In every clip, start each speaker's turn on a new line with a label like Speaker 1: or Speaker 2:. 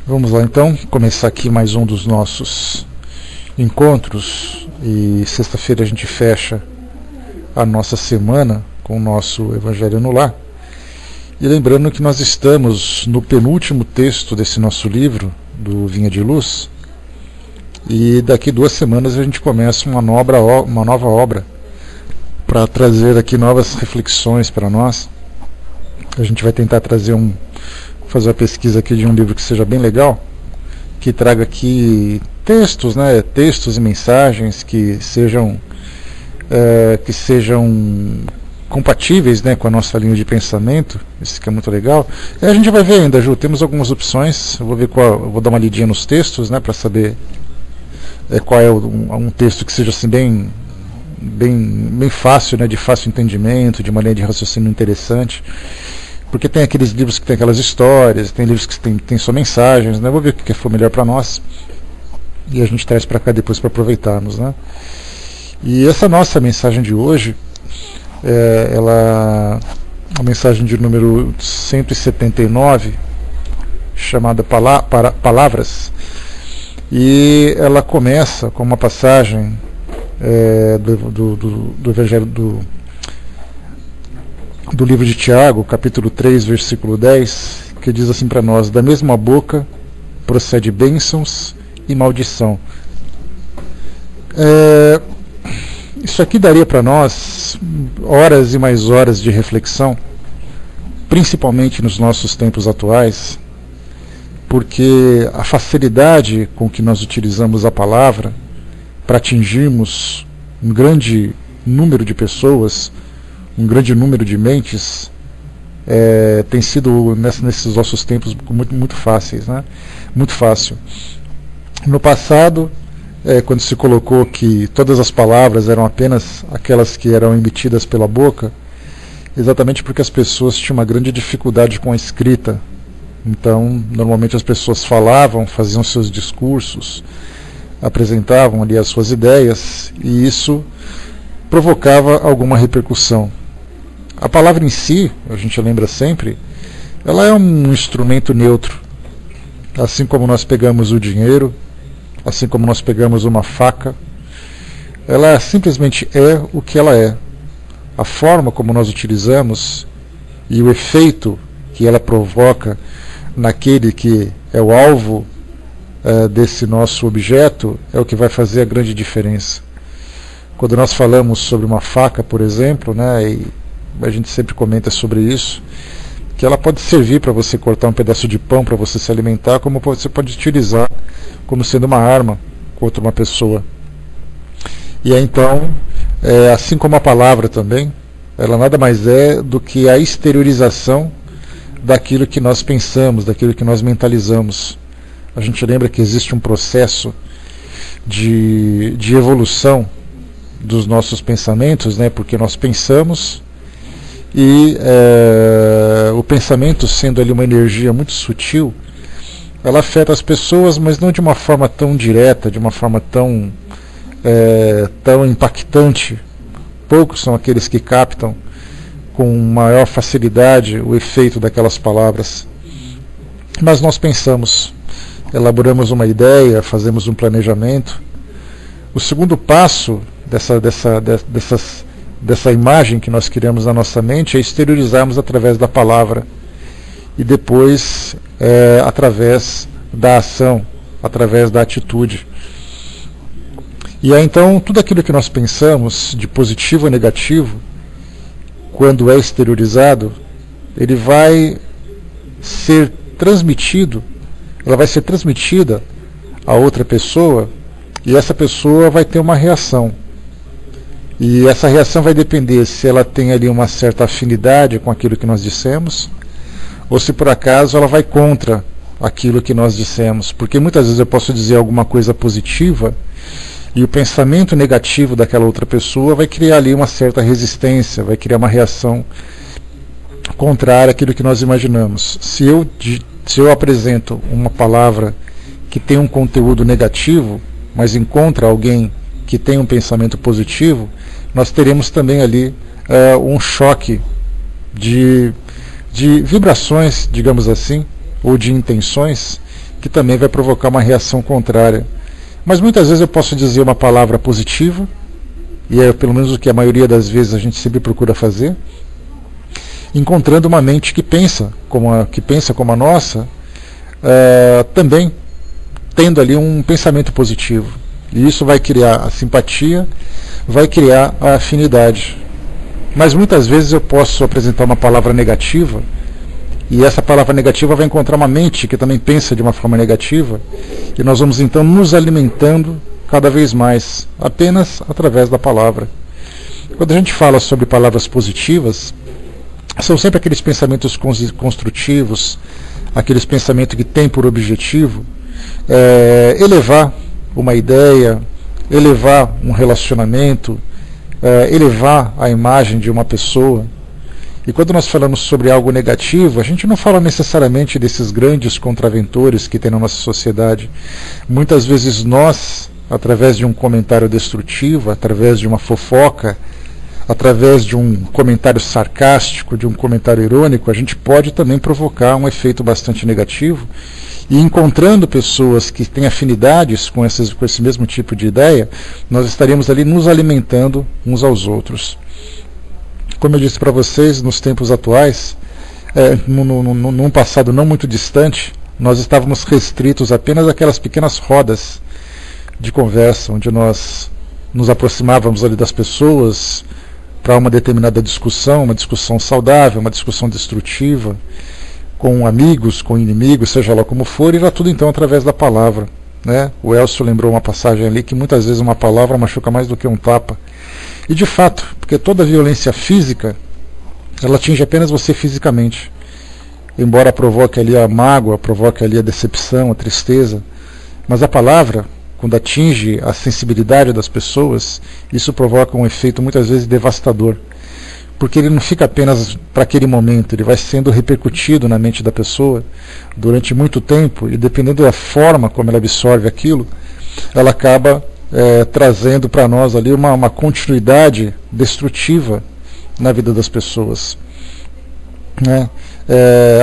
Speaker 1: Vamos lá então, começar aqui mais um dos nossos encontros, e sexta-feira a gente fecha a nossa semana com o nosso Evangelho no Lar. E lembrando que nós estamos no penúltimo texto desse nosso livro, do Vinha de Luz, e daqui 2 semanas a gente começa uma nova obra para trazer aqui novas reflexões para nós. A gente vai tentar fazer uma pesquisa aqui de um livro que seja bem legal, que traga aqui textos, textos e mensagens que sejam compatíveis, com a nossa linha de pensamento. Isso que é muito legal. E a gente vai ver ainda, Ju, temos algumas opções. Eu vou dar uma lidinha nos textos, para saber qual é um texto que seja assim bem fácil, de fácil entendimento, de uma linha de raciocínio interessante. Porque tem aqueles livros que tem aquelas histórias, tem livros que tem só mensagens, Vou ver o que for melhor para nós e a gente traz para cá depois para aproveitarmos, E essa nossa mensagem de hoje, a mensagem de número 179, chamada Palavras, e ela começa com uma passagem do Evangelho do livro de Tiago, capítulo 3, versículo 10, que diz assim para nós: da mesma boca procede bênçãos e maldição. Isso aqui daria para nós horas e mais horas de reflexão, principalmente nos nossos tempos atuais, porque a facilidade com que nós utilizamos a palavra para atingirmos um grande número de pessoas, um grande número de mentes, tem sido nesses nossos tempos muito fáceis, Muito fácil. No passado, quando se colocou que todas as palavras eram apenas aquelas que eram emitidas pela boca, exatamente porque as pessoas tinham uma grande dificuldade com a escrita. Então, normalmente as pessoas falavam, faziam seus discursos, apresentavam ali as suas ideias, e isso provocava alguma repercussão. A palavra em si, a gente lembra sempre, ela é um instrumento neutro. Assim como nós pegamos o dinheiro, assim como nós pegamos uma faca, ela simplesmente é o que ela é. A forma como nós utilizamos e o efeito que ela provoca naquele que é o alvo desse nosso objeto é o que vai fazer a grande diferença. Quando nós falamos sobre uma faca, por exemplo, e a gente sempre comenta sobre isso, que ela pode servir para você cortar um pedaço de pão para você se alimentar, como você pode utilizar como sendo uma arma contra uma pessoa. E aí, então, assim como a palavra também, ela nada mais é do que a exteriorização daquilo que nós pensamos, daquilo que nós mentalizamos. A gente lembra que existe um processo de evolução dos nossos pensamentos, porque nós pensamos, e o pensamento, sendo ali uma energia muito sutil, ela afeta as pessoas, mas não de uma forma tão direta, de uma forma tão impactante. Poucos são aqueles que captam com maior facilidade o efeito daquelas palavras. Mas nós pensamos, elaboramos uma ideia, fazemos um planejamento. O segundo passo dessa imagem que nós criamos na nossa mente é exteriorizarmos através da palavra, e depois através da ação, através da atitude. E aí, então, tudo aquilo que nós pensamos de positivo ou negativo, quando é exteriorizado, ele vai ser transmitido, ela vai ser transmitida a outra pessoa, e essa pessoa vai ter uma reação. E essa reação vai depender se ela tem ali uma certa afinidade com aquilo que nós dissemos, ou se por acaso ela vai contra aquilo que nós dissemos. Porque muitas vezes eu posso dizer alguma coisa positiva, e o pensamento negativo daquela outra pessoa vai criar ali uma certa resistência, vai criar uma reação contrária àquilo que nós imaginamos. Se eu apresento uma palavra que tem um conteúdo negativo, mas encontra alguém que tem um pensamento positivo, nós teremos também ali um choque de vibrações, digamos assim, ou de intenções, que também vai provocar uma reação contrária. Mas muitas vezes eu posso dizer uma palavra positiva, e é pelo menos o que a maioria das vezes a gente sempre procura fazer, encontrando uma mente que pensa como a nossa, também tendo ali um pensamento positivo. E isso vai criar a simpatia, vai criar a afinidade. Mas muitas vezes eu posso apresentar uma palavra negativa, e essa palavra negativa vai encontrar uma mente que também pensa de uma forma negativa, e nós vamos então nos alimentando cada vez mais, apenas através da palavra. Quando a gente fala sobre palavras positivas, são sempre aqueles pensamentos construtivos, aqueles pensamentos que têm por objetivo elevar uma ideia, elevar um relacionamento, elevar a imagem de uma pessoa. E quando nós falamos sobre algo negativo, a gente não fala necessariamente desses grandes contraventores que tem na nossa sociedade. Muitas vezes nós, através de um comentário destrutivo, através de uma fofoca, através de um comentário sarcástico, de um comentário irônico, a gente pode também provocar um efeito bastante negativo. E encontrando pessoas que têm afinidades com esse mesmo tipo de ideia, nós estaríamos ali nos alimentando uns aos outros. Como eu disse para vocês, nos tempos atuais, num passado não muito distante, nós estávamos restritos apenas àquelas pequenas rodas de conversa, onde nós nos aproximávamos ali das pessoas para uma determinada discussão, uma discussão saudável, uma discussão destrutiva, com amigos, com inimigos, seja lá como for, e era tudo então através da palavra. Né? O Elcio lembrou uma passagem ali que muitas vezes uma palavra machuca mais do que um tapa. E de fato, porque toda violência física, ela atinge apenas você fisicamente. Embora provoque ali a mágoa, provoque ali a decepção, a tristeza, mas a palavra, quando atinge a sensibilidade das pessoas, isso provoca um efeito muitas vezes devastador. Porque ele não fica apenas para aquele momento, ele vai sendo repercutido na mente da pessoa durante muito tempo, e dependendo da forma como ela absorve aquilo, ela acaba trazendo para nós ali uma continuidade destrutiva na vida das pessoas. Né?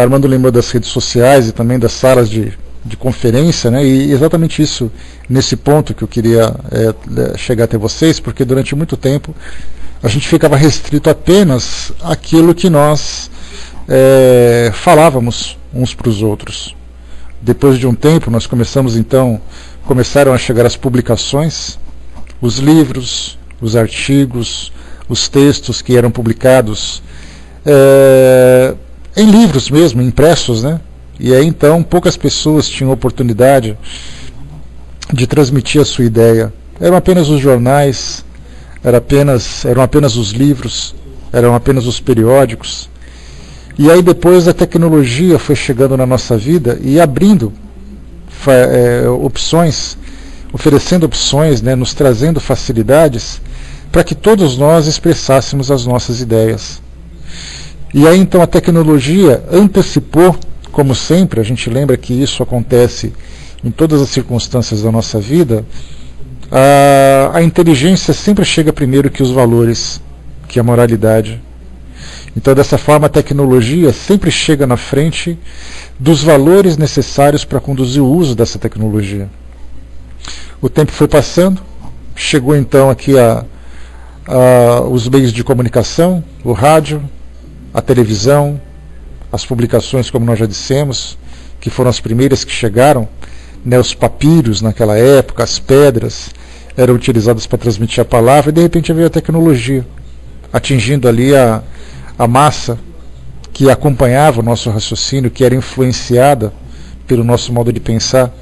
Speaker 1: Armando lembrou das redes sociais e também das salas de conferência, né? E exatamente isso, nesse ponto que eu queria chegar até vocês, porque durante muito tempo a gente ficava restrito apenas àquilo que nós falávamos uns para os outros. Depois de um tempo, nós começaram a chegar as publicações, os livros, os artigos, os textos que eram publicados em livros mesmo, impressos, né? E aí então poucas pessoas tinham oportunidade de transmitir a sua ideia. Eram apenas os jornais, eram apenas os livros, eram apenas os periódicos. E aí depois a tecnologia foi chegando na nossa vida e abrindo opções, oferecendo opções, né, nos trazendo facilidades para que todos nós expressássemos as nossas ideias. E aí então a tecnologia antecipou, como sempre, a gente lembra que isso acontece em todas as circunstâncias da nossa vida, a inteligência sempre chega primeiro que os valores, que a moralidade. Então, dessa forma, a tecnologia sempre chega na frente dos valores necessários para conduzir o uso dessa tecnologia. O tempo foi passando, chegou então aqui os meios de comunicação, o rádio, a televisão, as publicações, como nós já dissemos, que foram as primeiras que chegaram, né, os papiros naquela época, as pedras, eram utilizadas para transmitir a palavra, e de repente veio a tecnologia, atingindo ali a massa que acompanhava o nosso raciocínio, que era influenciada pelo nosso modo de pensar.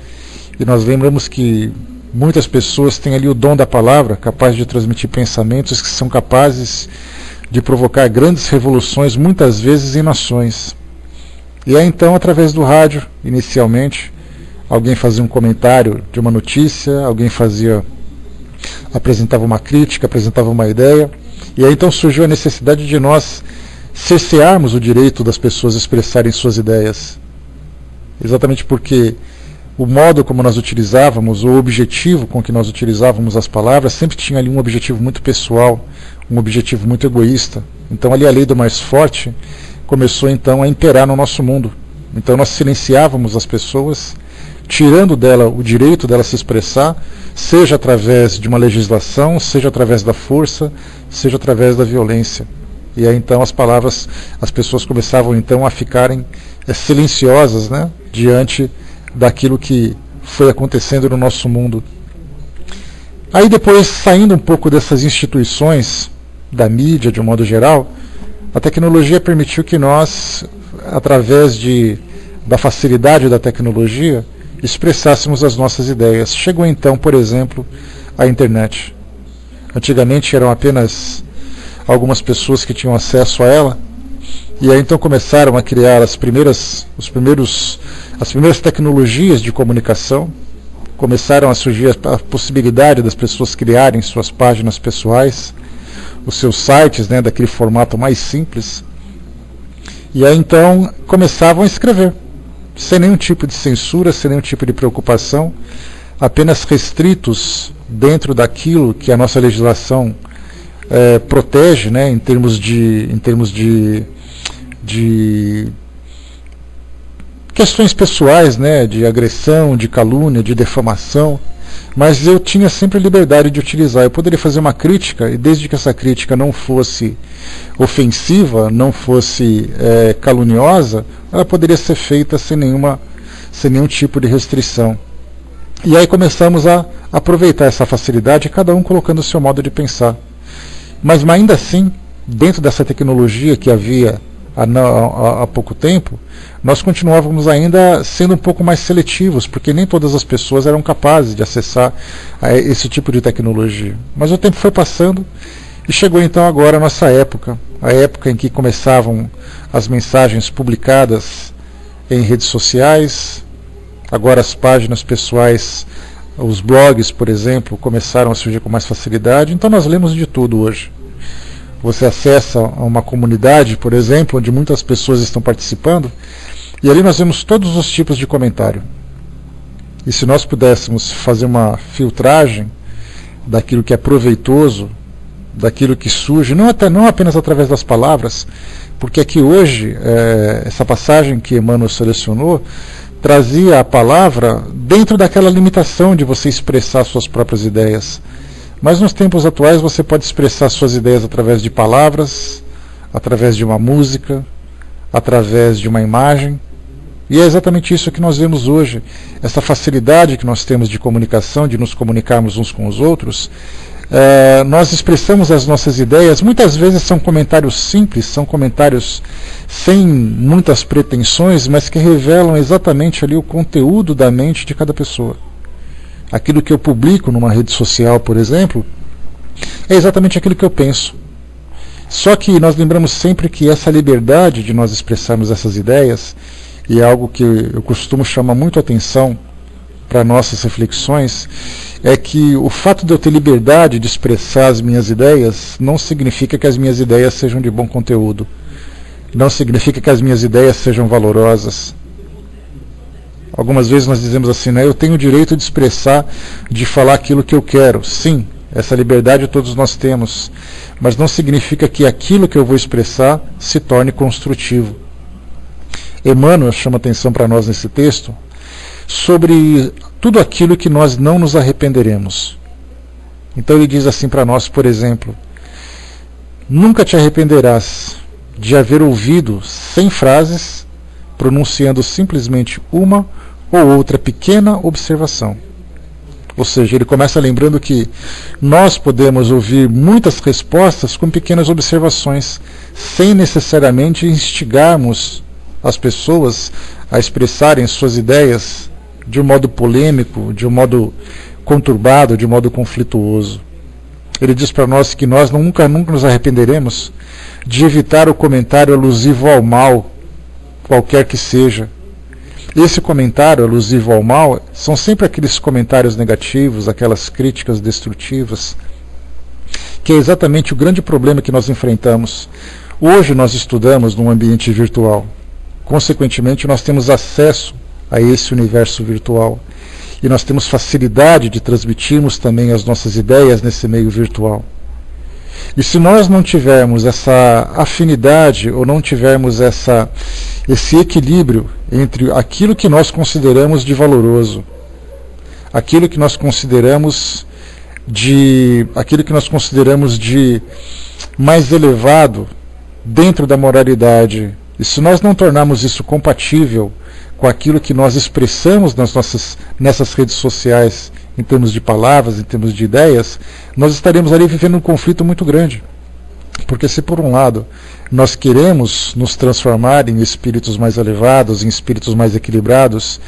Speaker 1: E nós lembramos que muitas pessoas têm ali o dom da palavra, capaz de transmitir pensamentos que são capazes de provocar grandes revoluções, muitas vezes em nações. E aí então, através do rádio, inicialmente, alguém fazia um comentário de uma notícia, alguém apresentava uma crítica, apresentava uma ideia, e aí então surgiu a necessidade de nós cercearmos o direito das pessoas expressarem suas ideias. Exatamente porque o modo como nós utilizávamos, o objetivo com que nós utilizávamos as palavras, sempre tinha ali um objetivo muito pessoal, um objetivo muito egoísta. Então ali a lei do mais forte começou então a imperar no nosso mundo. Então nós silenciávamos as pessoas tirando dela o direito dela se expressar, seja através de uma legislação, seja através da força, seja através da violência. E aí então as pessoas começavam então a ficarem silenciosas, né, diante daquilo que foi acontecendo no nosso mundo. Aí depois, saindo um pouco dessas instituições da mídia de um modo geral, a tecnologia permitiu que nós, através da facilidade da tecnologia, expressássemos as nossas ideias. Chegou então, por exemplo, a internet. Antigamente eram apenas algumas pessoas que tinham acesso a ela, e aí então começaram a criar as primeiras tecnologias de comunicação, começaram a surgir a possibilidade das pessoas criarem suas páginas pessoais, os seus sites, né, daquele formato mais simples, e aí então começavam a escrever, sem nenhum tipo de censura, sem nenhum tipo de preocupação, apenas restritos dentro daquilo que a nossa legislação protege, né, em termos de questões pessoais, né, de agressão, de calúnia, de defamação, mas eu tinha sempre a liberdade de utilizar. Eu poderia fazer uma crítica, e desde que essa crítica não fosse ofensiva, não fosse caluniosa, ela poderia ser feita sem nenhum tipo de restrição. E aí começamos a aproveitar essa facilidade, cada um colocando o seu modo de pensar. Mas ainda assim, dentro dessa tecnologia que havia há pouco tempo, nós continuávamos ainda sendo um pouco mais seletivos, porque nem todas as pessoas eram capazes de acessar esse tipo de tecnologia. Mas o tempo foi passando e chegou então agora a nossa época, a época em que começavam as mensagens publicadas em redes sociais, agora as páginas pessoais, os blogs, por exemplo, começaram a surgir com mais facilidade, então nós lemos de tudo hoje. Você acessa uma comunidade, por exemplo, onde muitas pessoas estão participando, e ali nós vemos todos os tipos de comentário. E se nós pudéssemos fazer uma filtragem daquilo que é proveitoso, daquilo que surge, não apenas através das palavras, porque aqui hoje, essa passagem que Emmanuel selecionou, trazia a palavra dentro daquela limitação de você expressar suas próprias ideias. Mas nos tempos atuais você pode expressar suas ideias através de palavras, através de uma música, através de uma imagem. E é exatamente isso que nós vemos hoje. Essa facilidade que nós temos de comunicação, de nos comunicarmos uns com os outros. Nós expressamos as nossas ideias, muitas vezes são comentários simples, são comentários sem muitas pretensões, mas que revelam exatamente ali o conteúdo da mente de cada pessoa. Aquilo que eu publico numa rede social, por exemplo, é exatamente aquilo que eu penso. Só que nós lembramos sempre que essa liberdade de nós expressarmos essas ideias, e é algo que eu costumo chamar muito a atenção para nossas reflexões, é que o fato de eu ter liberdade de expressar as minhas ideias não significa que as minhas ideias sejam de bom conteúdo. Não significa que as minhas ideias sejam valorosas. Algumas vezes nós dizemos assim, né, eu tenho o direito de expressar, de falar aquilo que eu quero. Sim, essa liberdade todos nós temos, mas não significa que aquilo que eu vou expressar se torne construtivo. Emmanuel chama atenção para nós nesse texto sobre tudo aquilo que nós não nos arrependeremos. Então ele diz assim para nós, por exemplo, nunca te arrependerás de haver ouvido 100 frases pronunciando simplesmente uma ou outra pequena observação. Ou seja, ele começa lembrando que nós podemos ouvir muitas respostas com pequenas observações, sem necessariamente instigarmos as pessoas a expressarem suas ideias de um modo polêmico, de um modo conturbado, de um modo conflituoso. Ele diz para nós que nós nunca nos arrependeremos de evitar o comentário alusivo ao mal, qualquer que seja. Esse comentário alusivo ao mal são sempre aqueles comentários negativos, aquelas críticas destrutivas, que é exatamente o grande problema que nós enfrentamos. Hoje nós estudamos num ambiente virtual. Consequentemente, nós temos acesso a esse universo virtual. E nós temos facilidade de transmitirmos também as nossas ideias nesse meio virtual. E se nós não tivermos essa afinidade, ou não tivermos esse equilíbrio entre aquilo que nós consideramos de valoroso, aquilo que nós consideramos de mais elevado dentro da moralidade, e se nós não tornarmos isso compatível com aquilo que nós expressamos nessas redes sociais, em termos de palavras, em termos de ideias, nós estaremos ali vivendo um conflito muito grande. Porque se por um lado nós queremos nos transformar em espíritos mais elevados, em espíritos mais equilibrados,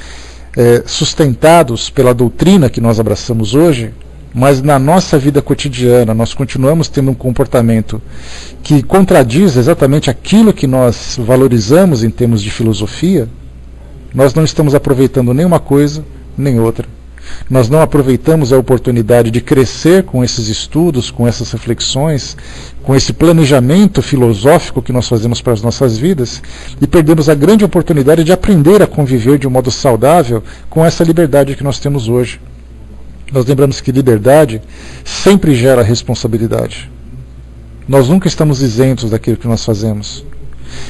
Speaker 1: sustentados pela doutrina que nós abraçamos hoje, mas na nossa vida cotidiana nós continuamos tendo um comportamento que contradiz exatamente aquilo que nós valorizamos em termos de filosofia, nós não estamos aproveitando nem uma coisa nem outra. Nós não aproveitamos a oportunidade de crescer com esses estudos, com essas reflexões, com esse planejamento filosófico que nós fazemos para as nossas vidas, e perdemos a grande oportunidade de aprender a conviver de um modo saudável com essa liberdade que nós temos hoje. Nós lembramos que liberdade sempre gera responsabilidade. Nós nunca estamos isentos daquilo que nós fazemos.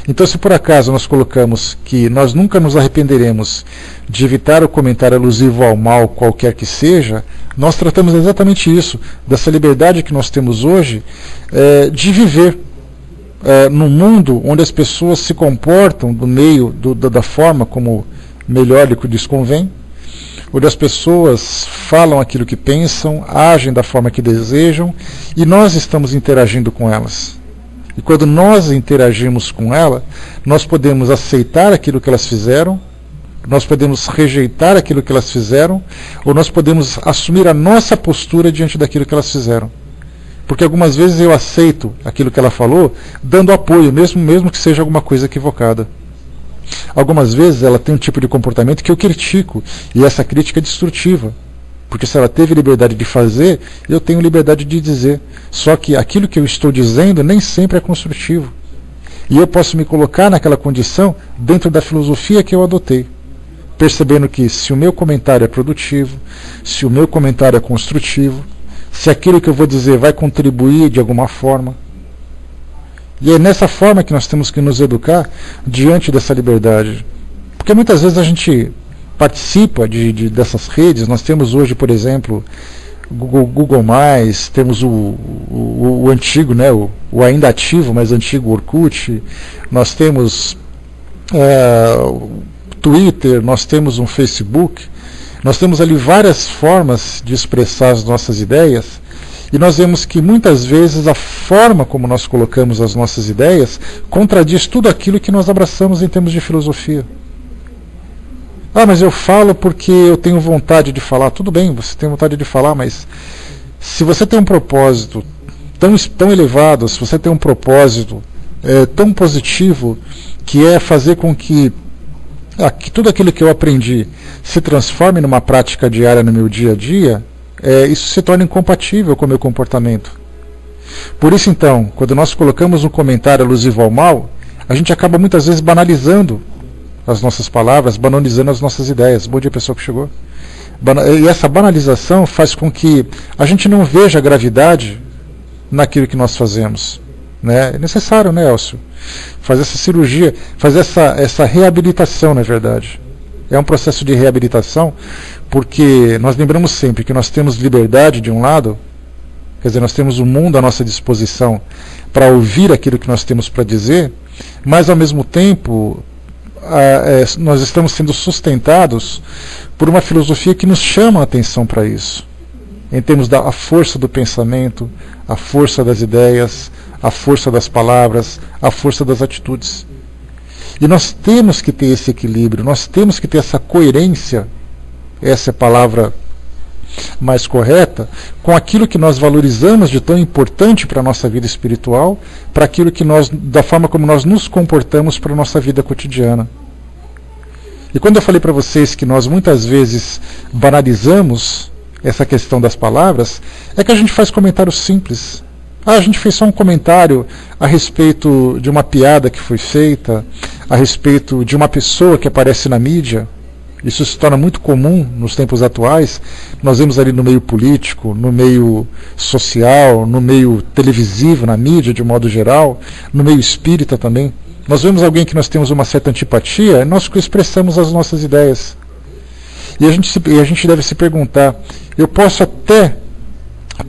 Speaker 1: Então, se por acaso nós colocamos que nós nunca nos arrependeremos de evitar o comentário alusivo ao mal, qualquer que seja, nós tratamos exatamente isso, dessa liberdade que nós temos hoje, de viver num mundo onde as pessoas se comportam da forma como melhor lhes convém, onde as pessoas falam aquilo que pensam, agem da forma que desejam, e nós estamos interagindo com elas. E quando nós interagimos com ela, nós podemos aceitar aquilo que elas fizeram, nós podemos rejeitar aquilo que elas fizeram, ou nós podemos assumir a nossa postura diante daquilo que elas fizeram. Porque algumas vezes eu aceito aquilo que ela falou, dando apoio, mesmo que seja alguma coisa equivocada. Algumas vezes ela tem um tipo de comportamento que eu critico, e essa crítica é destrutiva. Porque se ela teve liberdade de fazer, eu tenho liberdade de dizer. Só que aquilo que eu estou dizendo nem sempre é construtivo. E eu posso me colocar naquela condição dentro da filosofia que eu adotei. Percebendo que se o meu comentário é produtivo, se o meu comentário é construtivo, se aquilo que eu vou dizer vai contribuir de alguma forma. E é nessa forma que nós temos que nos educar diante dessa liberdade. Porque muitas vezes a gente participa dessas redes. Nós temos hoje, por exemplo, Google+, temos o antigo, né, o ainda ativo, mas antigo Orkut, nós temos Twitter, nós temos um Facebook, nós temos ali várias formas de expressar as nossas ideias, e nós vemos que muitas vezes a forma como nós colocamos as nossas ideias contradiz tudo aquilo que nós abraçamos em termos de filosofia. Ah, mas eu falo porque eu tenho vontade de falar. Tudo bem, você tem vontade de falar, mas se você tem um propósito tão elevado, se você tem um propósito tão positivo, que é fazer com que tudo aquilo que eu aprendi se transforme numa prática diária no meu dia a dia, isso se torna incompatível com o meu comportamento. Por isso, então, quando nós colocamos um comentário alusivo ao mal, a gente acaba muitas vezes banalizando as nossas palavras, banalizando as nossas ideias. Bom dia, pessoal que chegou. E essa banalização faz com que a gente não veja a gravidade naquilo que nós fazemos. Né? É necessário, né, Elcio? Fazer essa cirurgia, fazer essa reabilitação, na verdade. É um processo de reabilitação, porque nós lembramos sempre que nós temos liberdade de um lado, quer dizer, nós temos o mundo à nossa disposição para ouvir aquilo que nós temos para dizer, mas ao mesmo tempo nós estamos sendo sustentados por uma filosofia que nos chama a atenção para isso, em termos da força do pensamento, a força das ideias, a força das palavras, a força das atitudes. E nós temos que ter esse equilíbrio, nós temos que ter essa coerência, essa é a palavra mais correta, com aquilo que nós valorizamos de tão importante para a nossa vida espiritual, para aquilo que da forma como nós nos comportamos para a nossa vida cotidiana. E quando eu falei para vocês que nós muitas vezes banalizamos essa questão das palavras, é que a gente faz comentários simples. A gente fez só um comentário a respeito de uma piada que foi feita, a respeito de uma pessoa que aparece na mídia. Isso se torna muito comum nos tempos atuais. Nós vemos ali no meio político, no meio social, no meio televisivo, na mídia de modo geral, no meio espírita também. Nós vemos alguém que nós temos uma certa antipatia, nós expressamos as nossas ideias. E a gente deve se perguntar, eu posso até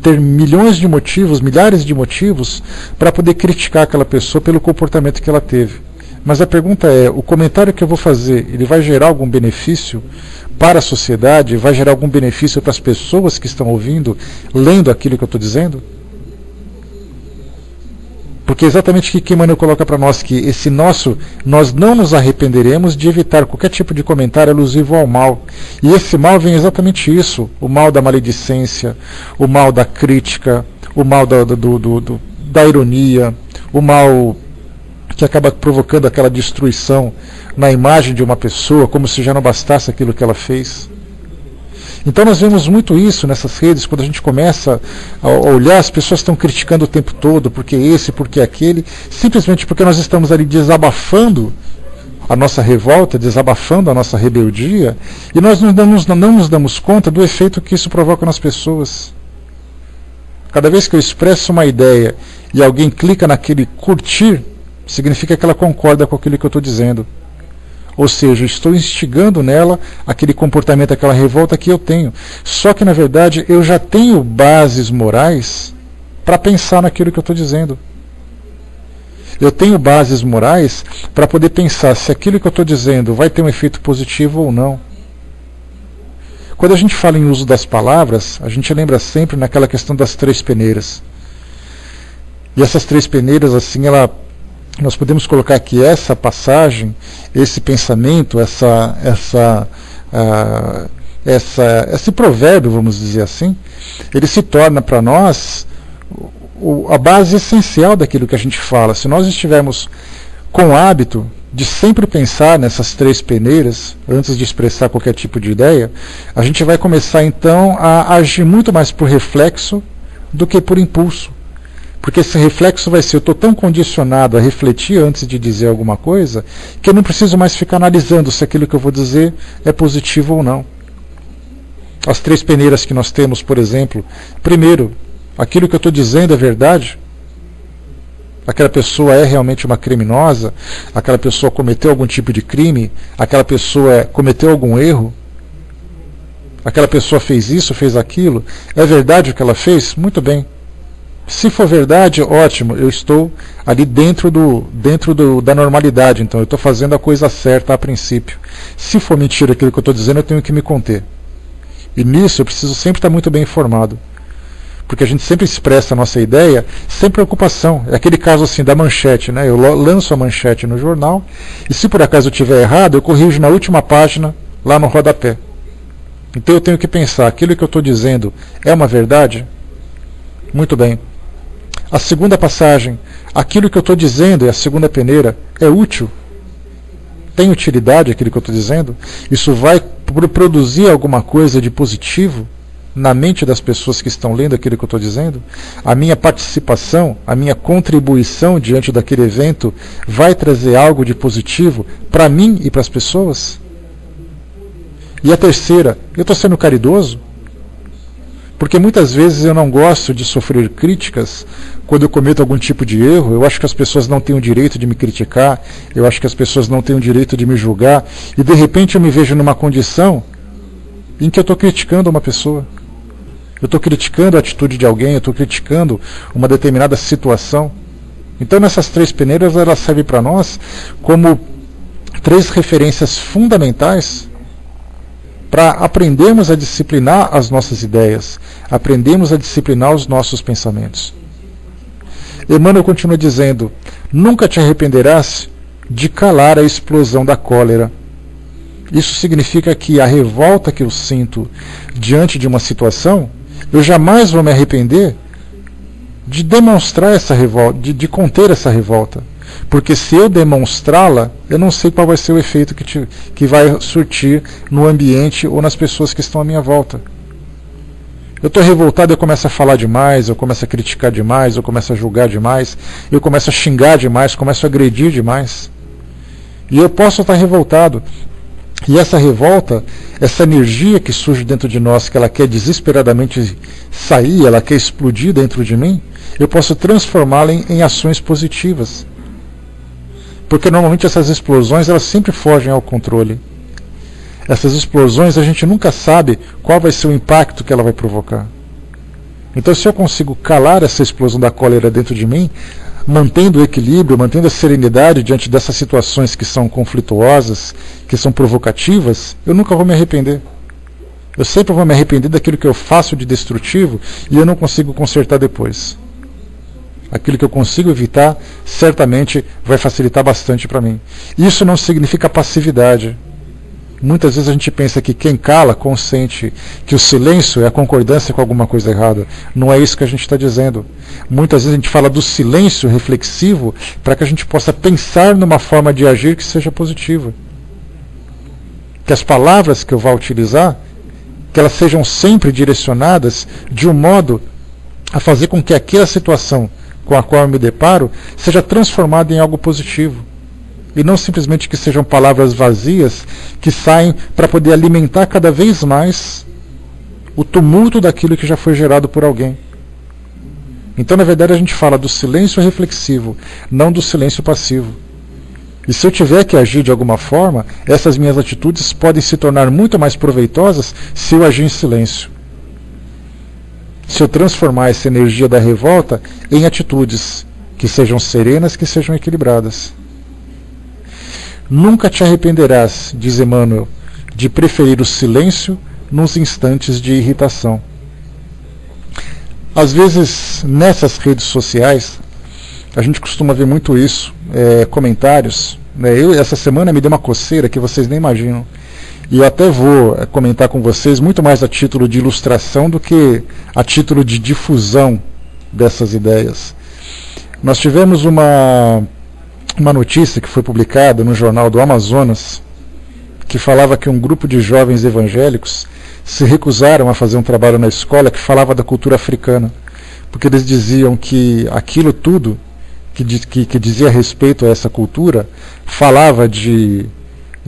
Speaker 1: ter milhões de motivos, milhares de motivos, para poder criticar aquela pessoa pelo comportamento que ela teve. Mas a pergunta é, o comentário que eu vou fazer, ele vai gerar algum benefício para a sociedade? Vai gerar algum benefício para as pessoas que estão ouvindo, lendo aquilo que eu estou dizendo? Porque exatamente o que Emmanuel coloca para nós, que nós não nos arrependeremos de evitar qualquer tipo de comentário alusivo ao mal. E esse mal vem exatamente isso, o mal da maledicência, o mal da crítica, o mal da ironia, o mal que acaba provocando aquela destruição na imagem de uma pessoa, como se já não bastasse aquilo que ela fez. Então nós vemos muito isso nessas redes, quando a gente começa a olhar, as pessoas estão criticando o tempo todo, porque esse, porque aquele, simplesmente porque nós estamos ali desabafando a nossa revolta, desabafando a nossa rebeldia, e nós não nos damos conta do efeito que isso provoca nas pessoas. Cada vez que eu expresso uma ideia e alguém clica naquele curtir, significa que ela concorda com aquilo que eu estou dizendo. Ou seja, estou instigando nela aquele comportamento, aquela revolta que eu tenho. Só que, na verdade, eu já tenho bases morais para pensar naquilo que eu estou dizendo. Eu tenho bases morais para poder pensar se aquilo que eu estou dizendo vai ter um efeito positivo ou não. Quando a gente fala em uso das palavras, a gente lembra sempre naquela questão das 3 peneiras. E essas 3 peneiras, assim, nós podemos colocar que essa passagem, esse pensamento, esse provérbio, vamos dizer assim, ele se torna para nós a base essencial daquilo que a gente fala. Se nós estivermos com o hábito de sempre pensar nessas 3 peneiras, antes de expressar qualquer tipo de ideia, a gente vai começar então a agir muito mais por reflexo do que por impulso. Porque esse reflexo vai ser, eu estou tão condicionado a refletir antes de dizer alguma coisa, que eu não preciso mais ficar analisando se aquilo que eu vou dizer é positivo ou não. As 3 peneiras que nós temos, por exemplo, primeiro, aquilo que eu estou dizendo é verdade? Aquela pessoa é realmente uma criminosa? Aquela pessoa cometeu algum tipo de crime? Aquela pessoa cometeu algum erro? Aquela pessoa fez isso, fez aquilo? É verdade o que ela fez? Muito bem. Se for verdade, ótimo, eu estou ali dentro da normalidade, então eu estou fazendo a coisa certa a princípio. Se for mentira aquilo que eu estou dizendo, eu tenho que me conter. E nisso eu preciso sempre estar muito bem informado. Porque a gente sempre expressa a nossa ideia sem preocupação. É aquele caso assim da manchete, né? Eu lanço a manchete no jornal, e se por acaso eu estiver errado, eu corrijo na última página, lá no rodapé. Então eu tenho que pensar, aquilo que eu estou dizendo é uma verdade? Muito bem. A segunda passagem, aquilo que eu estou dizendo, é a segunda peneira, é útil? Tem utilidade aquilo que eu estou dizendo? Isso vai produzir alguma coisa de positivo na mente das pessoas que estão lendo aquilo que eu estou dizendo? A minha participação, a minha contribuição diante daquele evento vai trazer algo de positivo para mim e para as pessoas? E a terceira, eu estou sendo caridoso? Porque muitas vezes eu não gosto de sofrer críticas quando eu cometo algum tipo de erro. Eu acho que as pessoas não têm o direito de me criticar, eu acho que as pessoas não têm o direito de me julgar, e de repente eu me vejo numa condição em que eu estou criticando uma pessoa. Eu estou criticando a atitude de alguém, eu estou criticando uma determinada situação. Então nessas 3 peneiras, elas servem para nós como 3 referências fundamentais para aprendermos a disciplinar as nossas ideias, aprendermos a disciplinar os nossos pensamentos. Emmanuel continua dizendo, nunca te arrependerás de calar a explosão da cólera. Isso significa que a revolta que eu sinto diante de uma situação, eu jamais vou me arrepender de demonstrar essa revolta, de conter essa revolta. Porque se eu demonstrá-la, eu não sei qual vai ser o efeito que vai surtir no ambiente ou nas pessoas que estão à minha volta. Eu estou revoltado, eu começo a falar demais, eu começo a criticar demais, eu começo a julgar demais, eu começo a xingar demais, começo a agredir demais. E eu posso estar revoltado. E essa revolta, essa energia que surge dentro de nós, que ela quer desesperadamente sair, ela quer explodir dentro de mim, eu posso transformá-la em ações positivas. Porque normalmente essas explosões elas sempre fogem ao controle. Essas explosões a gente nunca sabe qual vai ser o impacto que ela vai provocar. Então, se eu consigo calar essa explosão da cólera dentro de mim, mantendo o equilíbrio, mantendo a serenidade diante dessas situações que são conflituosas, que são provocativas, eu nunca vou me arrepender. Eu sempre vou me arrepender daquilo que eu faço de destrutivo e eu não consigo consertar depois. Aquilo que eu consigo evitar, certamente vai facilitar bastante para mim. Isso não significa passividade. Muitas vezes a gente pensa que quem cala consente, que o silêncio é a concordância com alguma coisa errada. Não é isso que a gente está dizendo. Muitas vezes a gente fala do silêncio reflexivo para que a gente possa pensar numa forma de agir que seja positiva. Que as palavras que eu vá utilizar, que elas sejam sempre direcionadas de um modo a fazer com que aquela situação com a qual eu me deparo seja transformada em algo positivo. E não simplesmente que sejam palavras vazias que saem para poder alimentar cada vez mais o tumulto daquilo que já foi gerado por alguém. Então, na verdade, a gente fala do silêncio reflexivo, não do silêncio passivo. E se eu tiver que agir de alguma forma, essas minhas atitudes podem se tornar muito mais proveitosas se eu agir em silêncio. Se eu transformar essa energia da revolta em atitudes que sejam serenas, que sejam equilibradas. Nunca te arrependerás, diz Emmanuel, de preferir o silêncio nos instantes de irritação. Às vezes, nessas redes sociais, a gente costuma ver muito isso, comentários. Essa semana me deu uma coceira que vocês nem imaginam. E eu até vou comentar com vocês muito mais a título de ilustração do que a título de difusão dessas ideias. Nós tivemos uma notícia que foi publicada no jornal do Amazonas, que falava que um grupo de jovens evangélicos se recusaram a fazer um trabalho na escola que falava da cultura africana, porque eles diziam que aquilo tudo que dizia respeito a essa cultura falava de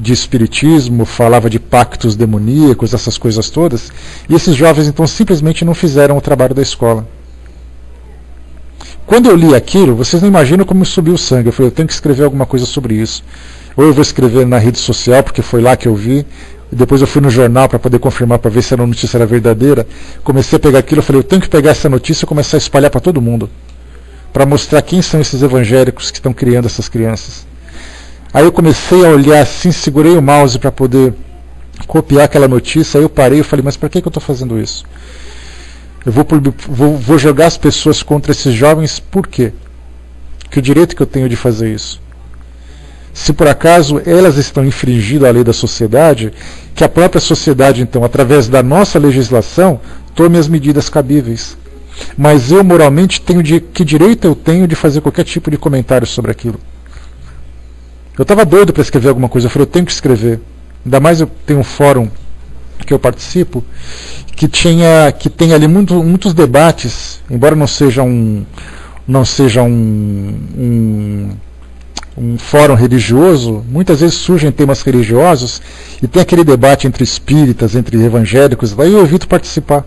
Speaker 1: espiritismo, falava de pactos demoníacos, essas coisas todas, e esses jovens então simplesmente não fizeram o trabalho da escola. Quando eu li aquilo, vocês não imaginam como subiu o sangue. Eu falei, eu tenho que escrever alguma coisa sobre isso. Ou eu vou escrever na rede social, porque foi lá que eu vi. E depois eu fui no jornal para poder confirmar, para ver se a notícia era verdadeira. Comecei a pegar aquilo, eu falei, eu tenho que pegar essa notícia e começar a espalhar para todo mundo. Para mostrar quem são esses evangélicos que estão criando essas crianças. Aí eu comecei a olhar assim, segurei o mouse para poder copiar aquela notícia. Aí eu parei e falei, mas para que eu estou fazendo isso? Eu vou jogar as pessoas contra esses jovens, por quê? Que direito que eu tenho de fazer isso? Se por acaso elas estão infringindo a lei da sociedade, que a própria sociedade, então, através da nossa legislação, tome as medidas cabíveis. Mas eu, moralmente, que direito eu tenho de fazer qualquer tipo de comentário sobre aquilo? Eu estava doido para escrever alguma coisa, eu falei, eu tenho que escrever. Ainda mais eu tenho um fórum que eu participo, que tem ali muitos debates, embora não seja um fórum religioso, muitas vezes surgem temas religiosos e tem aquele debate entre espíritas, entre evangélicos, daí eu evito participar.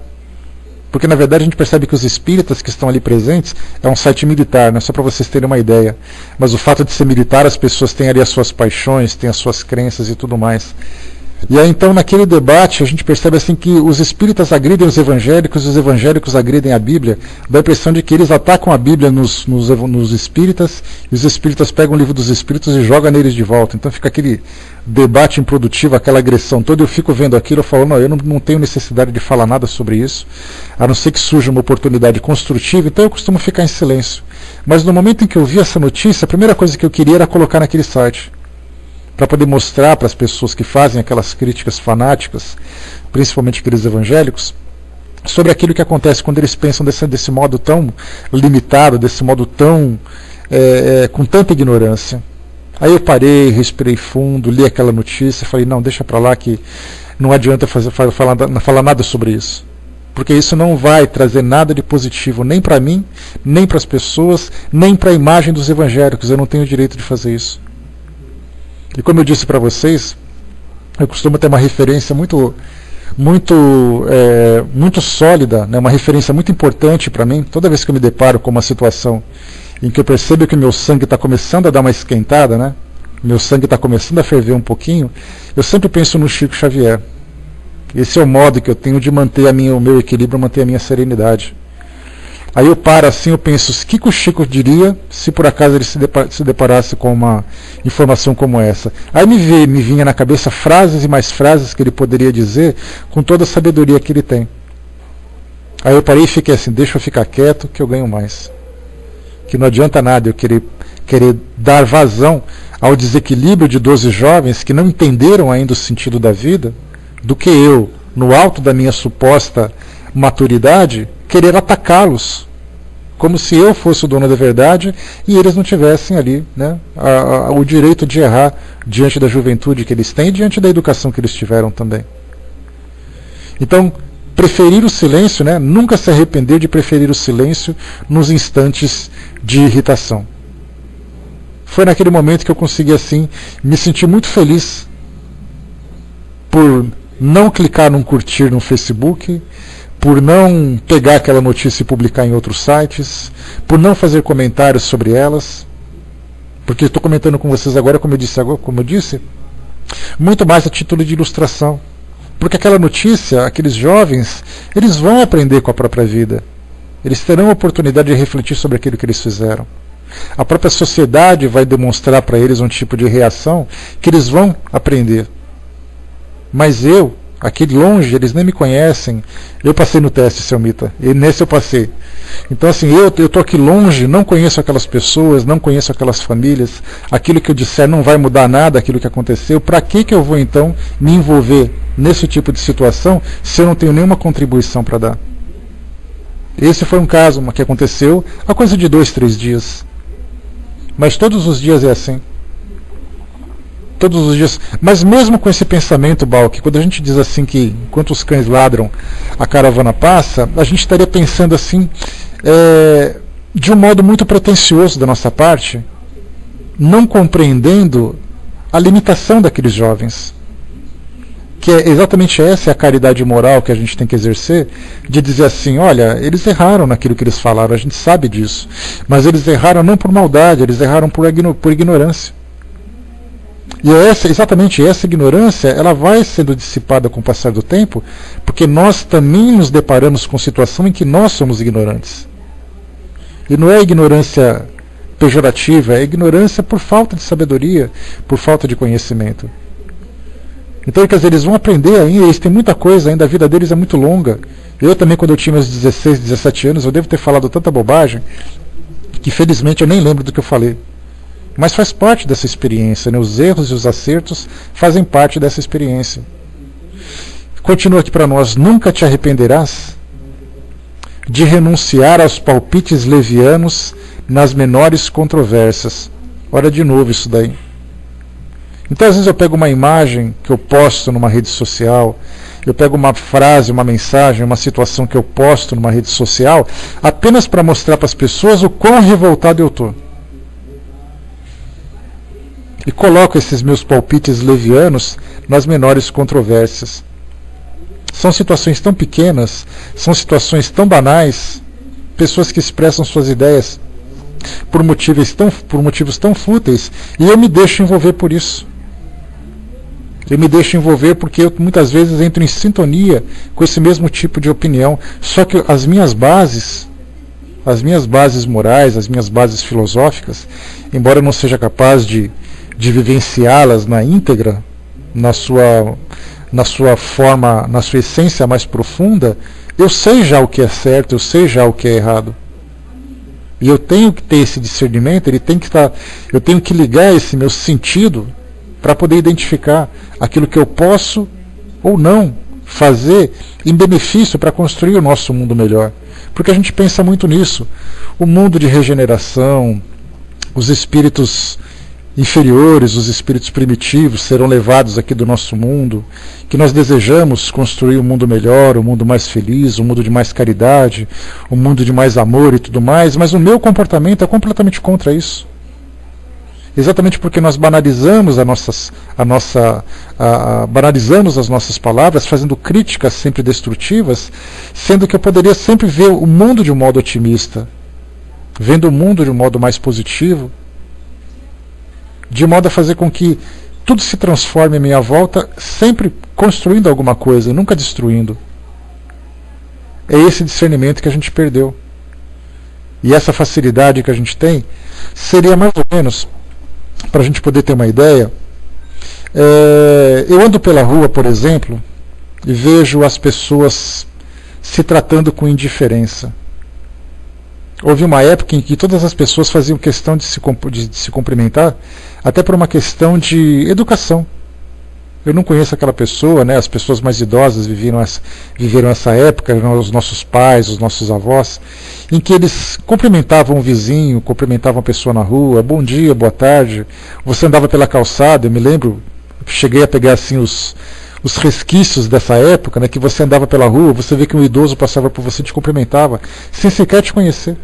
Speaker 1: Porque na verdade a gente percebe que os espíritas que estão ali presentes é um site militar, né? Só para vocês terem uma ideia. Mas o fato de ser militar, as pessoas têm ali as suas paixões, têm as suas crenças e tudo mais. E aí então naquele debate a gente percebe assim que os espíritas agridem os evangélicos agridem a Bíblia, dá a impressão de que eles atacam a Bíblia nos espíritas, e os espíritas pegam o livro dos espíritos e jogam neles de volta. Então fica aquele debate improdutivo, aquela agressão toda. Eu fico vendo aquilo, eu falo, não, eu não tenho necessidade de falar nada sobre isso, a não ser que surja uma oportunidade construtiva, então eu costumo ficar em silêncio. Mas no momento em que eu vi essa notícia, a primeira coisa que eu queria era colocar naquele site, para poder mostrar para as pessoas que fazem aquelas críticas fanáticas, principalmente aqueles evangélicos, sobre aquilo que acontece quando eles pensam desse modo tão limitado, desse modo tão com tanta ignorância. Aí eu parei, respirei fundo, li aquela notícia, falei, não, deixa para lá que não adianta falar nada sobre isso. Porque isso não vai trazer nada de positivo, nem para mim, nem para as pessoas, nem para a imagem dos evangélicos. Eu não tenho o direito de fazer isso. E como eu disse para vocês, eu costumo ter uma referência muito sólida, né, uma referência muito importante para mim, toda vez que eu me deparo com uma situação em que eu percebo que o meu sangue está começando a dar uma esquentada, né? Meu sangue está começando a ferver um pouquinho, eu sempre penso no Chico Xavier. Esse é o modo que eu tenho de manter o meu equilíbrio, manter a minha serenidade. Aí eu paro assim, eu penso, o que o Chico diria se por acaso ele se deparasse com uma informação como essa? Aí me vinha na cabeça frases e mais frases que ele poderia dizer com toda a sabedoria que ele tem. Aí eu parei e fiquei assim, deixa eu ficar quieto que eu ganho mais. Que não adianta nada eu querer dar vazão ao desequilíbrio de 12 jovens que não entenderam ainda o sentido da vida, do que eu, no alto da minha suposta maturidade, querer atacá-los, como se eu fosse o dono da verdade e eles não tivessem ali, né, o direito de errar diante da juventude que eles têm e diante da educação que eles tiveram também. Então, preferir o silêncio, né, nunca se arrepender de preferir o silêncio nos instantes de irritação. Foi naquele momento que eu consegui assim me sentir muito feliz por não clicar num curtir no Facebook, por não pegar aquela notícia e publicar em outros sites, por não fazer comentários sobre elas, porque estou comentando com vocês agora, como eu disse, muito mais a título de ilustração. Porque aquela notícia, aqueles jovens, eles vão aprender com a própria vida. Eles terão a oportunidade de refletir sobre aquilo que eles fizeram. A própria sociedade vai demonstrar para eles um tipo de reação que eles vão aprender. Mas eu, aqui longe, eles nem me conhecem. Eu passei no teste, seu Mita. E nesse eu passei. Então assim, eu estou aqui longe, não conheço aquelas pessoas, não conheço aquelas famílias. Aquilo que eu disser não vai mudar nada, aquilo que aconteceu. Para que eu vou então me envolver nesse tipo de situação se eu não tenho nenhuma contribuição para dar? Esse foi um caso que aconteceu há coisa de 2, 3 dias. Mas todos os dias é assim. Todos os dias. Mas mesmo com esse pensamento, Balk, quando a gente diz assim que enquanto os cães ladram, a caravana passa, a gente estaria pensando assim, de um modo muito pretensioso da nossa parte, não compreendendo a limitação daqueles jovens. Que é exatamente essa é a caridade moral que a gente tem que exercer, de dizer assim, olha, eles erraram naquilo que eles falaram, a gente sabe disso, mas eles erraram não por maldade, eles erraram por ignorância. E exatamente essa ignorância, ela vai sendo dissipada com o passar do tempo, porque nós também nos deparamos com situação em que nós somos ignorantes. E não é ignorância pejorativa, é ignorância por falta de sabedoria, por falta de conhecimento. Então, quer dizer, eles vão aprender ainda, eles têm muita coisa ainda, a vida deles é muito longa. Eu também, quando eu tinha meus 16, 17 anos, eu devo ter falado tanta bobagem, que felizmente eu nem lembro do que eu falei. Mas faz parte dessa experiência, né? Os erros e os acertos fazem parte dessa experiência. Continua aqui para nós, nunca te arrependerás de renunciar aos palpites levianos nas menores controvérsias. Olha de novo isso daí. Então, às vezes eu pego uma imagem que eu posto numa rede social, eu pego uma frase, uma mensagem, uma situação que eu posto numa rede social, apenas para mostrar para as pessoas o quão revoltado eu estou. E coloco esses meus palpites levianos nas menores controvérsias. São situações tão pequenas, são situações tão banais, pessoas que expressam suas ideias por motivos tão fúteis, e eu me deixo envolver por isso. Eu me deixo envolver porque eu muitas vezes entro em sintonia com esse mesmo tipo de opinião. Só que as minhas bases morais, as minhas bases filosóficas, embora eu não seja capaz de vivenciá-las na íntegra, na sua forma, na sua essência mais profunda, eu sei já o que é certo, eu sei já o que é errado. E eu tenho que ter esse discernimento, eu tenho que ligar esse meu sentido para poder identificar aquilo que eu posso ou não fazer em benefício para construir o nosso mundo melhor. Porque a gente pensa muito nisso. O mundo de regeneração, os espíritos inferiores, os espíritos primitivos serão levados aqui do nosso mundo, que nós desejamos construir um mundo melhor, um mundo mais feliz, um mundo de mais caridade, um mundo de mais amor e tudo mais, mas o meu comportamento é completamente contra isso. Exatamente porque nós banalizamos banalizamos as nossas palavras, fazendo críticas sempre destrutivas, sendo que eu poderia sempre ver o mundo de um modo otimista. vendo o mundo de um modo mais positivo, de modo a fazer com que tudo se transforme à minha volta, sempre construindo alguma coisa, nunca destruindo. É esse discernimento que a gente perdeu. E essa facilidade que a gente tem seria mais ou menos, para a gente poder ter uma ideia, eu ando pela rua, por exemplo, e vejo as pessoas se tratando com indiferença. Houve uma época em que todas as pessoas faziam questão de se cumprimentar, até por uma questão de educação. Eu não conheço aquela pessoa, né? As pessoas mais idosas viveram essa época, os nossos pais, os nossos avós, em que eles cumprimentavam o vizinho, cumprimentavam a pessoa na rua, bom dia, boa tarde. Você andava pela calçada, eu me lembro, cheguei a pegar assim os resquícios dessa época, né, que você andava pela rua, você vê que um idoso passava por você e te cumprimentava, sem sequer te conhecer.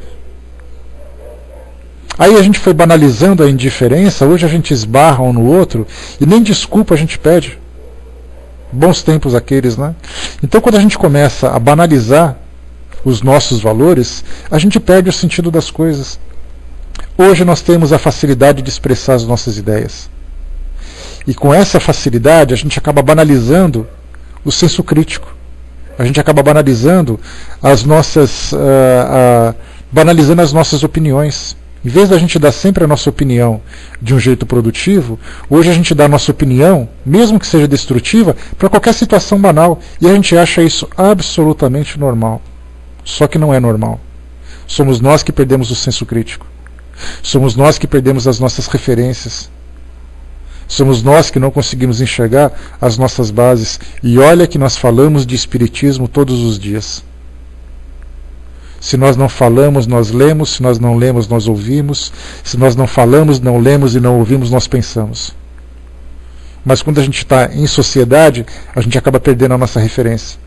Speaker 1: Aí a gente foi banalizando a indiferença, hoje a gente esbarra um no outro e nem desculpa a gente pede. Bons tempos aqueles, né? Então quando a gente começa a banalizar os nossos valores, a gente perde o sentido das coisas. Hoje nós temos a facilidade de expressar as nossas ideias. E com essa facilidade a gente acaba banalizando o senso crítico. A gente acaba banalizando as nossas opiniões. Em vez da gente dar sempre a nossa opinião de um jeito produtivo, hoje a gente dá a nossa opinião, mesmo que seja destrutiva, para qualquer situação banal. E a gente acha isso absolutamente normal. Só que não é normal. Somos nós que perdemos o senso crítico. Somos nós que perdemos as nossas referências. Somos nós que não conseguimos enxergar as nossas bases. E olha que nós falamos de espiritismo todos os dias. Se nós não falamos, nós lemos. Se nós não lemos, nós ouvimos. Se nós não falamos, não lemos e não ouvimos, nós pensamos. Mas quando a gente está em sociedade, a gente acaba perdendo a nossa referência.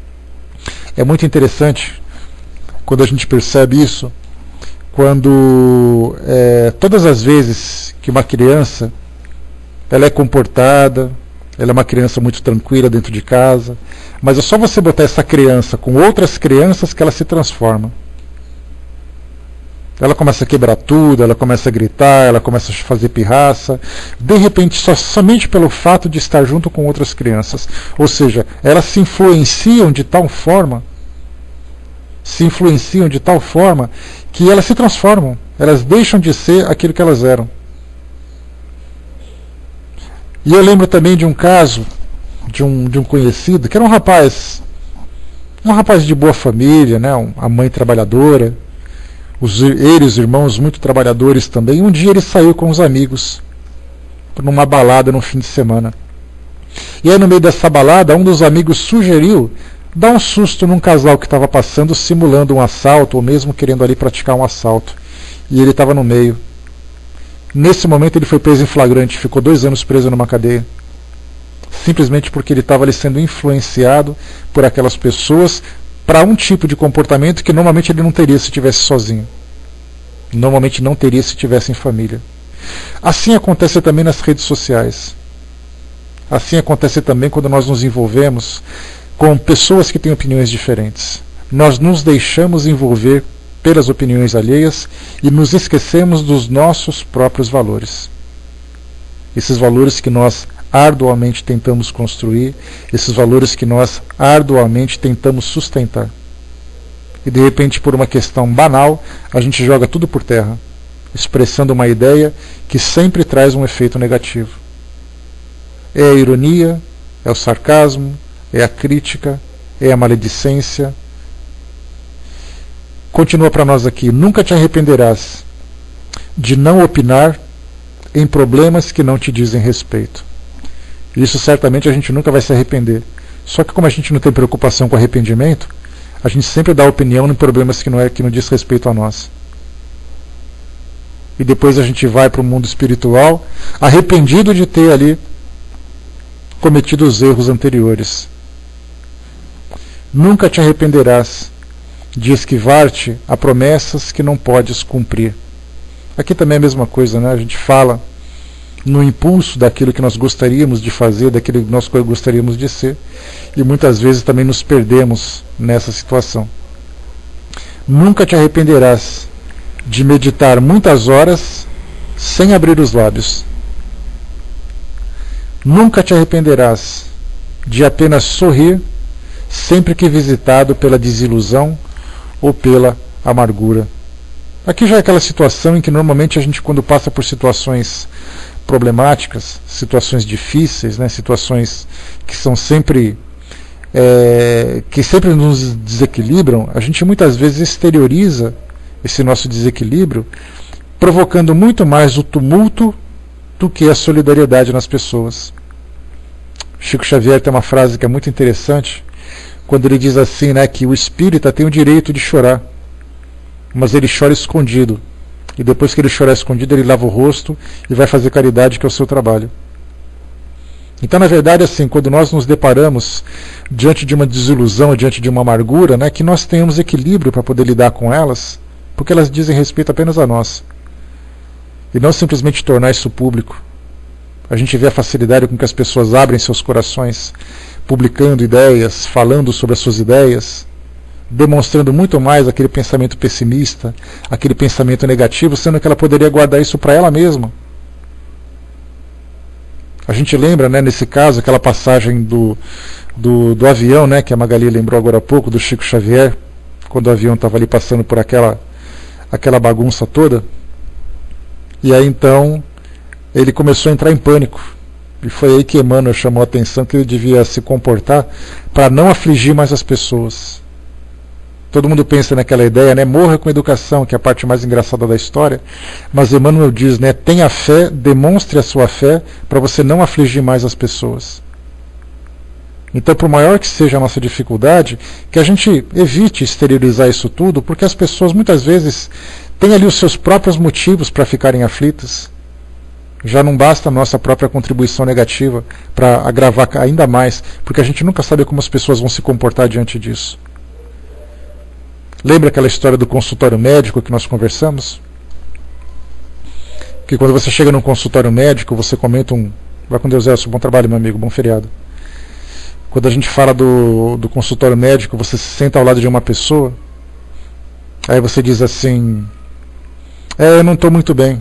Speaker 1: É muito interessante quando a gente percebe isso, quando todas as vezes que uma criança ela é comportada, ela é uma criança muito tranquila dentro de casa, mas é só você botar essa criança com outras crianças que ela se transforma. Ela começa a quebrar tudo, ela começa a gritar, ela começa a fazer pirraça, de repente somente pelo fato de estar junto com outras crianças. Ou seja, elas se influenciam de tal forma que elas se transformam, elas deixam de ser aquilo que elas eram. E eu lembro também de um caso de um conhecido, que era um rapaz de boa família, né, a mãe trabalhadora, ele e os irmãos muito trabalhadores também. Um dia ele saiu com os amigos numa balada no fim de semana. E aí no meio dessa balada, um dos amigos sugeriu dar um susto num casal que estava passando, simulando um assalto, ou mesmo querendo ali praticar um assalto. E ele estava no meio. Nesse momento ele foi preso em flagrante, ficou 2 anos preso numa cadeia. Simplesmente porque ele estava ali sendo influenciado por aquelas pessoas para um tipo de comportamento que normalmente ele não teria se estivesse sozinho. Normalmente não teria se estivesse em família. Assim acontece também nas redes sociais. Assim acontece também quando nós nos envolvemos com pessoas que têm opiniões diferentes. Nós nos deixamos envolver pelas opiniões alheias e nos esquecemos dos nossos próprios valores. Esses valores que nós arduamente tentamos construir, esses valores que nós arduamente tentamos sustentar. E de repente, por uma questão banal, a gente joga tudo por terra, expressando uma ideia que sempre traz um efeito negativo. É a ironia, é o sarcasmo, é a crítica, é a maledicência. Continua para nós aqui: nunca te arrependerás de não opinar em problemas que não te dizem respeito. Isso certamente a gente nunca vai se arrepender. Só que como a gente não tem preocupação com arrependimento, a gente sempre dá opinião em problemas que não diz respeito a nós. E depois a gente vai para o mundo espiritual arrependido de ter ali cometido os erros anteriores. Nunca te arrependerás de esquivar-te a promessas que não podes cumprir. Aqui também é a mesma coisa, né? A gente fala no impulso daquilo que nós gostaríamos de fazer, daquilo que nós gostaríamos de ser, e muitas vezes também nos perdemos nessa situação. Nunca te arrependerás de meditar muitas horas sem abrir os lábios. Nunca te arrependerás de apenas sorrir sempre que visitado pela desilusão ou pela amargura. Aqui já é aquela situação em que normalmente a gente, quando passa por situações problemáticas, situações difíceis, né, situações que são sempre que sempre nos desequilibram, a gente muitas vezes exterioriza esse nosso desequilíbrio, provocando muito mais o tumulto do que a solidariedade nas pessoas. Chico Xavier tem uma frase que é muito interessante, quando ele diz assim, né, que o espírita tem o direito de chorar, mas ele chora escondido. E depois que ele chorar escondido, ele lava o rosto e vai fazer caridade, que é o seu trabalho. Então, na verdade, assim, quando nós nos deparamos diante de uma desilusão, diante de uma amargura, né, que nós tenhamos equilíbrio para poder lidar com elas, porque elas dizem respeito apenas a nós. E não simplesmente tornar isso público. A gente vê a facilidade com que as pessoas abrem seus corações, publicando ideias, falando sobre as suas ideias, demonstrando muito mais aquele pensamento pessimista, aquele pensamento negativo, sendo que ela poderia guardar isso para ela mesma. A gente lembra, né, nesse caso, aquela passagem do avião, né, que a Magali lembrou agora há pouco, do Chico Xavier, quando o avião estava ali passando por aquela bagunça toda. E aí então ele começou a entrar em pânico. E foi aí que Emmanuel chamou a atenção que ele devia se comportar para não afligir mais as pessoas. Todo mundo pensa naquela ideia, né? Morra com educação, que é a parte mais engraçada da história. Mas Emmanuel diz, né? Tenha fé, demonstre a sua fé para você não afligir mais as pessoas. Então, por maior que seja a nossa dificuldade, que a gente evite exteriorizar isso tudo, porque as pessoas muitas vezes têm ali os seus próprios motivos para ficarem aflitas. Já não basta a nossa própria contribuição negativa para agravar ainda mais, porque a gente nunca sabe como as pessoas vão se comportar diante disso. Lembra aquela história do consultório médico que nós conversamos? Que quando você chega num consultório médico, você comenta vai com Deus, Elcio, bom trabalho, meu amigo, bom feriado. Quando a gente fala do consultório médico, você se senta ao lado de uma pessoa, aí você diz assim, eu não estou muito bem.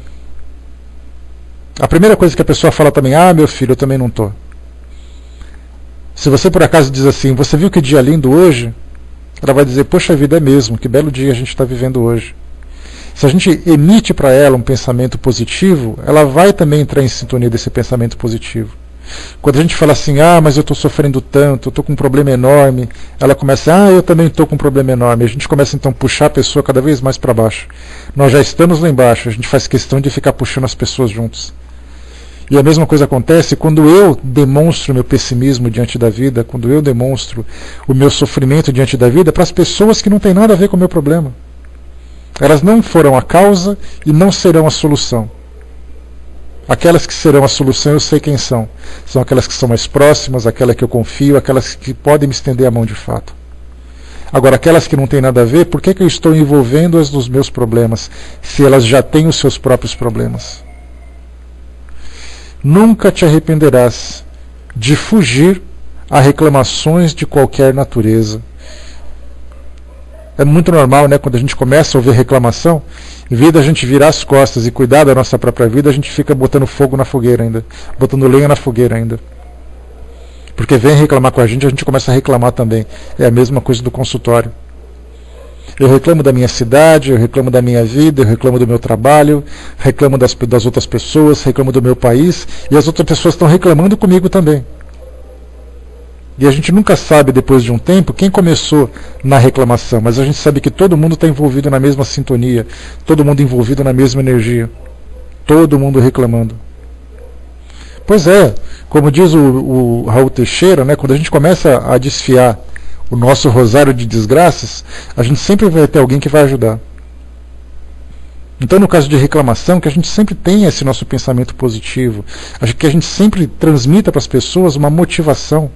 Speaker 1: A primeira coisa que a pessoa fala também, meu filho, eu também não estou. Se você por acaso diz assim, você viu que dia lindo hoje? Ela vai dizer, poxa vida, é mesmo, que belo dia a gente está vivendo hoje. Se a gente emite para ela um pensamento positivo, ela vai também entrar em sintonia desse pensamento positivo. Quando a gente fala assim, mas eu estou sofrendo tanto, eu estou com um problema enorme, ela começa, eu também estou com um problema enorme. A gente começa então a puxar a pessoa cada vez mais para baixo. Nós já estamos lá embaixo, a gente faz questão de ficar puxando as pessoas juntos. E a mesma coisa acontece quando eu demonstro o meu pessimismo diante da vida, quando eu demonstro o meu sofrimento diante da vida para as pessoas que não têm nada a ver com o meu problema. Elas não foram a causa e não serão a solução. Aquelas que serão a solução eu sei quem são. São aquelas que são mais próximas, aquelas que eu confio, aquelas que podem me estender a mão de fato. Agora, aquelas que não têm nada a ver, por que eu estou envolvendo-as nos meus problemas, se elas já têm os seus próprios problemas? Nunca te arrependerás de fugir a reclamações de qualquer natureza. É muito normal, né, quando a gente começa a ouvir reclamação, em vez da gente virar as costas e cuidar da nossa própria vida, a gente fica botando fogo na fogueira ainda, botando lenha na fogueira ainda. Porque vem reclamar com a gente começa a reclamar também. É a mesma coisa do consultório. Eu reclamo da minha cidade, eu reclamo da minha vida, eu reclamo do meu trabalho, reclamo das outras pessoas, reclamo do meu país, e as outras pessoas estão reclamando comigo também. E a gente nunca sabe, depois de um tempo, quem começou na reclamação, mas a gente sabe que todo mundo está envolvido na mesma sintonia, todo mundo envolvido na mesma energia, todo mundo reclamando. Pois é, como diz o Raul Teixeira, né, quando a gente começa a desfiar o nosso rosário de desgraças, a gente sempre vai ter alguém que vai ajudar. Então, no caso de reclamação, que a gente sempre tenha esse nosso pensamento positivo, que a gente sempre transmita para as pessoas uma motivação,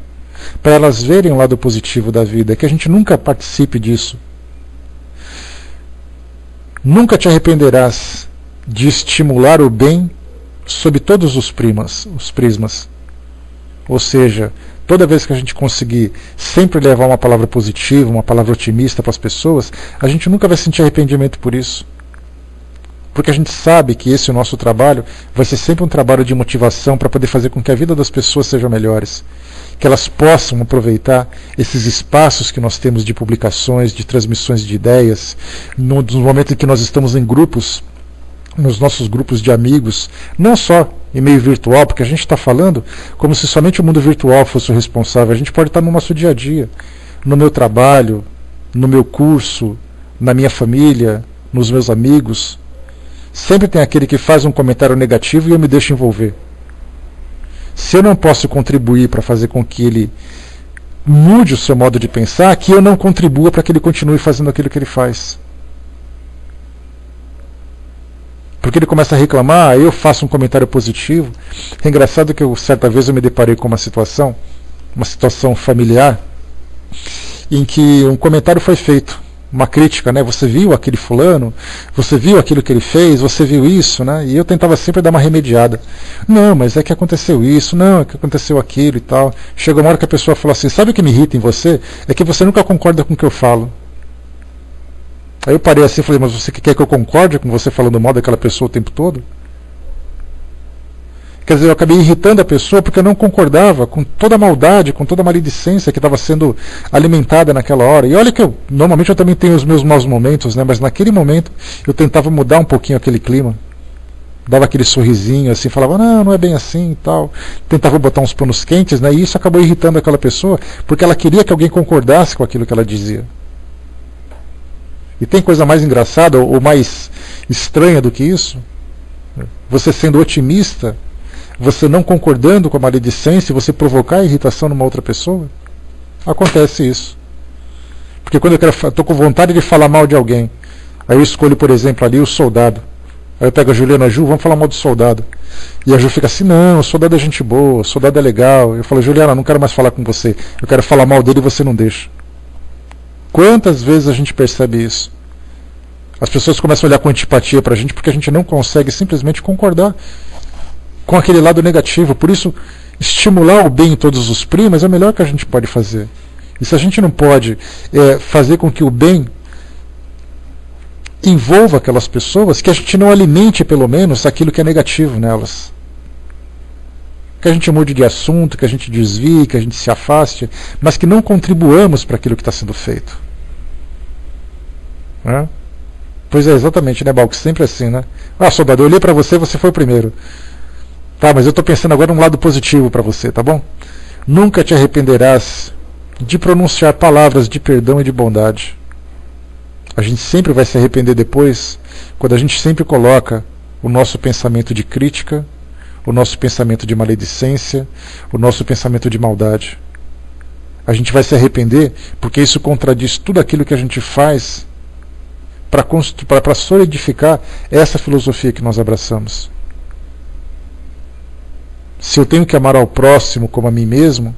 Speaker 1: para elas verem o lado positivo da vida, que a gente nunca participe disso. Nunca te arrependerás de estimular o bem sob todos os prismas. Ou seja, toda vez que a gente conseguir sempre levar uma palavra positiva, uma palavra otimista para as pessoas, a gente nunca vai sentir arrependimento por isso. Porque a gente sabe que esse nosso trabalho vai ser sempre um trabalho de motivação para poder fazer com que a vida das pessoas seja melhores. Que elas possam aproveitar esses espaços que nós temos de publicações, de transmissões de ideias, nos momentos em que nós estamos em grupos, nos nossos grupos de amigos, não só em meio virtual, porque a gente está falando como se somente o mundo virtual fosse o responsável. A gente pode estar no nosso dia a dia, no meu trabalho, no meu curso, na minha família, nos meus amigos. Sempre tem aquele que faz um comentário negativo e eu me deixo envolver. Se eu não posso contribuir para fazer com que ele mude o seu modo de pensar, que eu não contribua para que ele continue fazendo aquilo que ele faz. Porque ele começa a reclamar, eu faço um comentário positivo. É engraçado que certa vez eu me deparei com uma situação familiar, em que um comentário foi feito, uma crítica, né? Você viu aquele fulano? Você viu aquilo que ele fez? Você viu isso, né? E eu tentava sempre dar uma remediada. Não, mas é que aconteceu isso, não, é que aconteceu aquilo e tal. Chegou uma hora que a pessoa falou assim, sabe o que me irrita em você? É que você nunca concorda com o que eu falo. Aí eu parei assim e falei, mas você quer que eu concorde com você falando mal daquela pessoa o tempo todo? Quer dizer, eu acabei irritando a pessoa porque eu não concordava com toda a maldade, com toda a maledicência que estava sendo alimentada naquela hora. E olha que normalmente eu também tenho os meus maus momentos, né? Mas naquele momento eu tentava mudar um pouquinho aquele clima. Dava aquele sorrisinho assim, falava, não é bem assim e tal. Tentava botar uns panos quentes, né? E isso acabou irritando aquela pessoa porque ela queria que alguém concordasse com aquilo que ela dizia. E tem coisa mais engraçada ou mais estranha do que isso? Você sendo otimista, você não concordando com a maledicência, você provocar a irritação numa outra pessoa? Acontece isso. Porque quando eu estou com vontade de falar mal de alguém, aí eu escolho, por exemplo, ali o soldado. Aí eu pego a Juliana, Ju, vamos falar mal do soldado. E a Ju fica assim, não, o soldado é gente boa, o soldado é legal. Eu falo, Juliana, não quero mais falar com você. Eu quero falar mal dele e você não deixa. Quantas vezes a gente percebe isso? As pessoas começam a olhar com antipatia para a gente porque a gente não consegue simplesmente concordar com aquele lado negativo. Por isso, estimular o bem em todos os primos é o melhor que a gente pode fazer. E se a gente não pode fazer com que o bem envolva aquelas pessoas, que a gente não alimente pelo menos aquilo que é negativo nelas. Que a gente mude de assunto, que a gente desvie, que a gente se afaste, mas que não contribuamos para aquilo que está sendo feito. Né? Pois é, exatamente, né, Balk? Sempre assim, né? Ah, soldado, eu olhei para você, você foi o primeiro. Tá, mas eu estou pensando agora um lado positivo para você, tá bom? Nunca te arrependerás de pronunciar palavras de perdão e de bondade. A gente sempre vai se arrepender depois, quando a gente sempre coloca o nosso pensamento de crítica, o nosso pensamento de maledicência, o nosso pensamento de maldade. A gente vai se arrepender porque isso contradiz tudo aquilo que a gente faz para solidificar essa filosofia que nós abraçamos. Se eu tenho que amar ao próximo como a mim mesmo,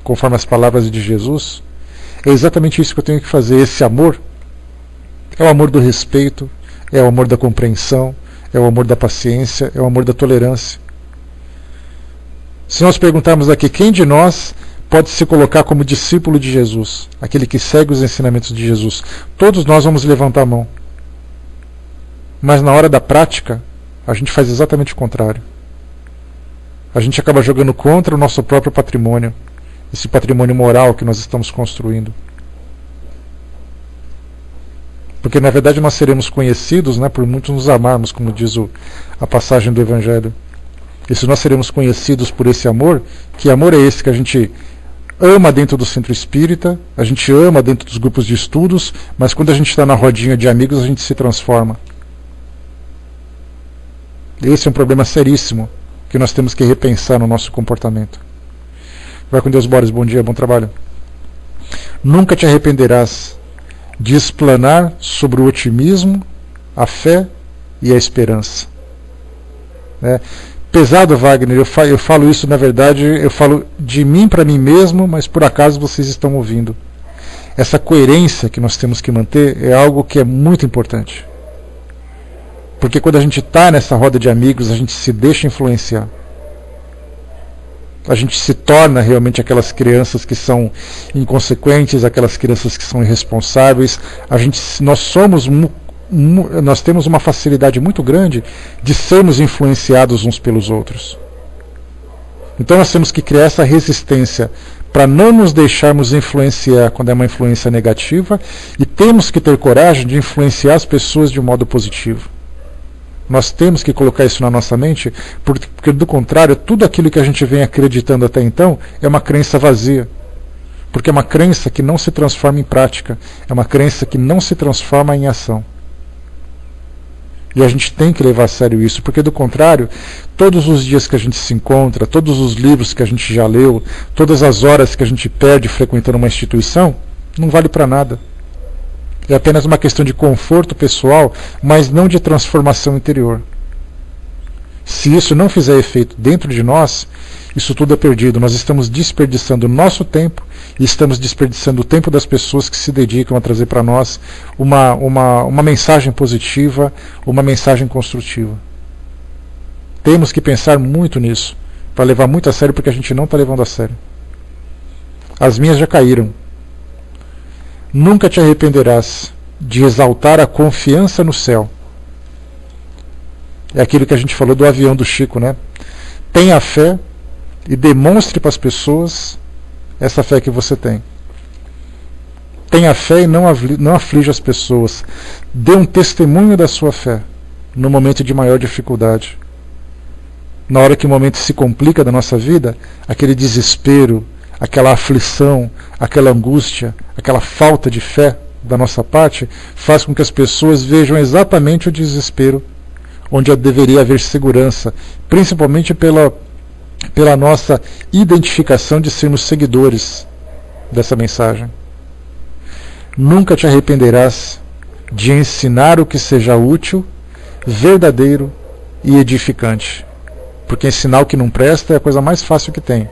Speaker 1: conforme as palavras de Jesus, é exatamente isso que eu tenho que fazer. Esse amor é o amor do respeito, é o amor da compreensão, é o amor da paciência, é o amor da tolerância. Se nós perguntarmos aqui, quem de nós pode se colocar como discípulo de Jesus, aquele que segue os ensinamentos de Jesus? Todos nós vamos levantar a mão. Mas na hora da prática, a gente faz exatamente o contrário. A gente acaba jogando contra o nosso próprio patrimônio, esse patrimônio moral que nós estamos construindo. Porque na verdade nós seremos conhecidos, né, por muitos nos amarmos, como diz a passagem do Evangelho. E se nós seremos conhecidos por esse amor, que amor é esse que a gente ama dentro do centro espírita, a gente ama dentro dos grupos de estudos, mas quando a gente está na rodinha de amigos a gente se transforma. Esse é um problema seríssimo que nós temos que repensar no nosso comportamento. Vai com Deus, Boris, bom dia, bom trabalho. Nunca te arrependerás de explanar sobre o otimismo, a fé e a esperança. Pesado, Wagner, eu falo isso, na verdade, eu falo de mim para mim mesmo, mas por acaso vocês estão ouvindo. Essa coerência que nós temos que manter é algo que é muito importante. Porque quando a gente está nessa roda de amigos, a gente se deixa influenciar. A gente se torna realmente aquelas crianças que são inconsequentes, aquelas crianças que são irresponsáveis. Nós somos nós temos uma facilidade muito grande de sermos influenciados uns pelos outros. Então nós temos que criar essa resistência para não nos deixarmos influenciar quando é uma influência negativa, e temos que ter coragem de influenciar as pessoas de um modo positivo. Nós temos que colocar isso na nossa mente, porque do contrário, tudo aquilo que a gente vem acreditando até então é uma crença vazia. Porque é uma crença que não se transforma em prática, é uma crença que não se transforma em ação. E a gente tem que levar a sério isso, porque do contrário, todos os dias que a gente se encontra, todos os livros que a gente já leu, todas as horas que a gente perde frequentando uma instituição, não vale para nada. É apenas uma questão de conforto pessoal, mas não de transformação interior. Se isso não fizer efeito dentro de nós, isso tudo é perdido. Nós estamos desperdiçando o nosso tempo e estamos desperdiçando o tempo das pessoas que se dedicam a trazer para nós uma mensagem positiva, uma mensagem construtiva. Temos que pensar muito nisso, para levar muito a sério, porque a gente não está levando a sério. As minhas já caíram. Nunca te arrependerás de exaltar a confiança no céu. É aquilo que a gente falou do avião do Chico, né? Tenha fé e demonstre para as pessoas essa fé que você tem. Tenha fé e não aflija as pessoas. Dê um testemunho da sua fé no momento de maior dificuldade. Na hora que o momento se complica da nossa vida, aquele desespero, aquela aflição, aquela angústia, aquela falta de fé da nossa parte, faz com que as pessoas vejam exatamente o desespero, onde deveria haver segurança, principalmente pela nossa identificação de sermos seguidores dessa mensagem. Nunca te arrependerás de ensinar o que seja útil, verdadeiro e edificante. Porque ensinar o que não presta é a coisa mais fácil que tem.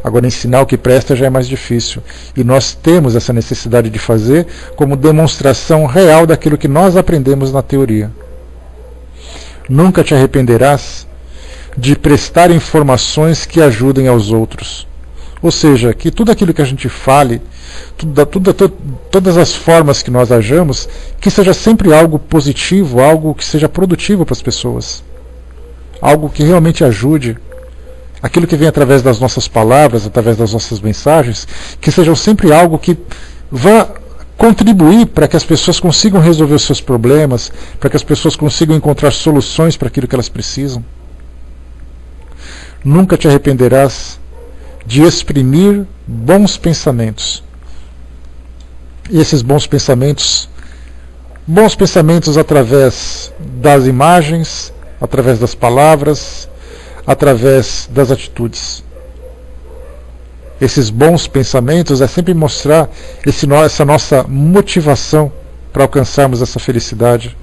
Speaker 1: Agora, ensinar o que presta já é mais difícil. E nós temos essa necessidade de fazer como demonstração real daquilo que nós aprendemos na teoria. Nunca te arrependerás de prestar informações que ajudem aos outros. Ou seja, que tudo aquilo que a gente fale, todas as formas que nós hajamos, que seja sempre algo positivo, algo que seja produtivo para as pessoas. Algo que realmente ajude. Aquilo que vem através das nossas palavras, através das nossas mensagens, que sejam sempre algo que vá contribuir para que as pessoas consigam resolver os seus problemas, para que as pessoas consigam encontrar soluções para aquilo que elas precisam. Nunca te arrependerás de exprimir bons pensamentos. E esses bons pensamentos através das imagens, através das palavras, através das atitudes. Esses bons pensamentos é sempre mostrar essa nossa motivação para alcançarmos essa felicidade,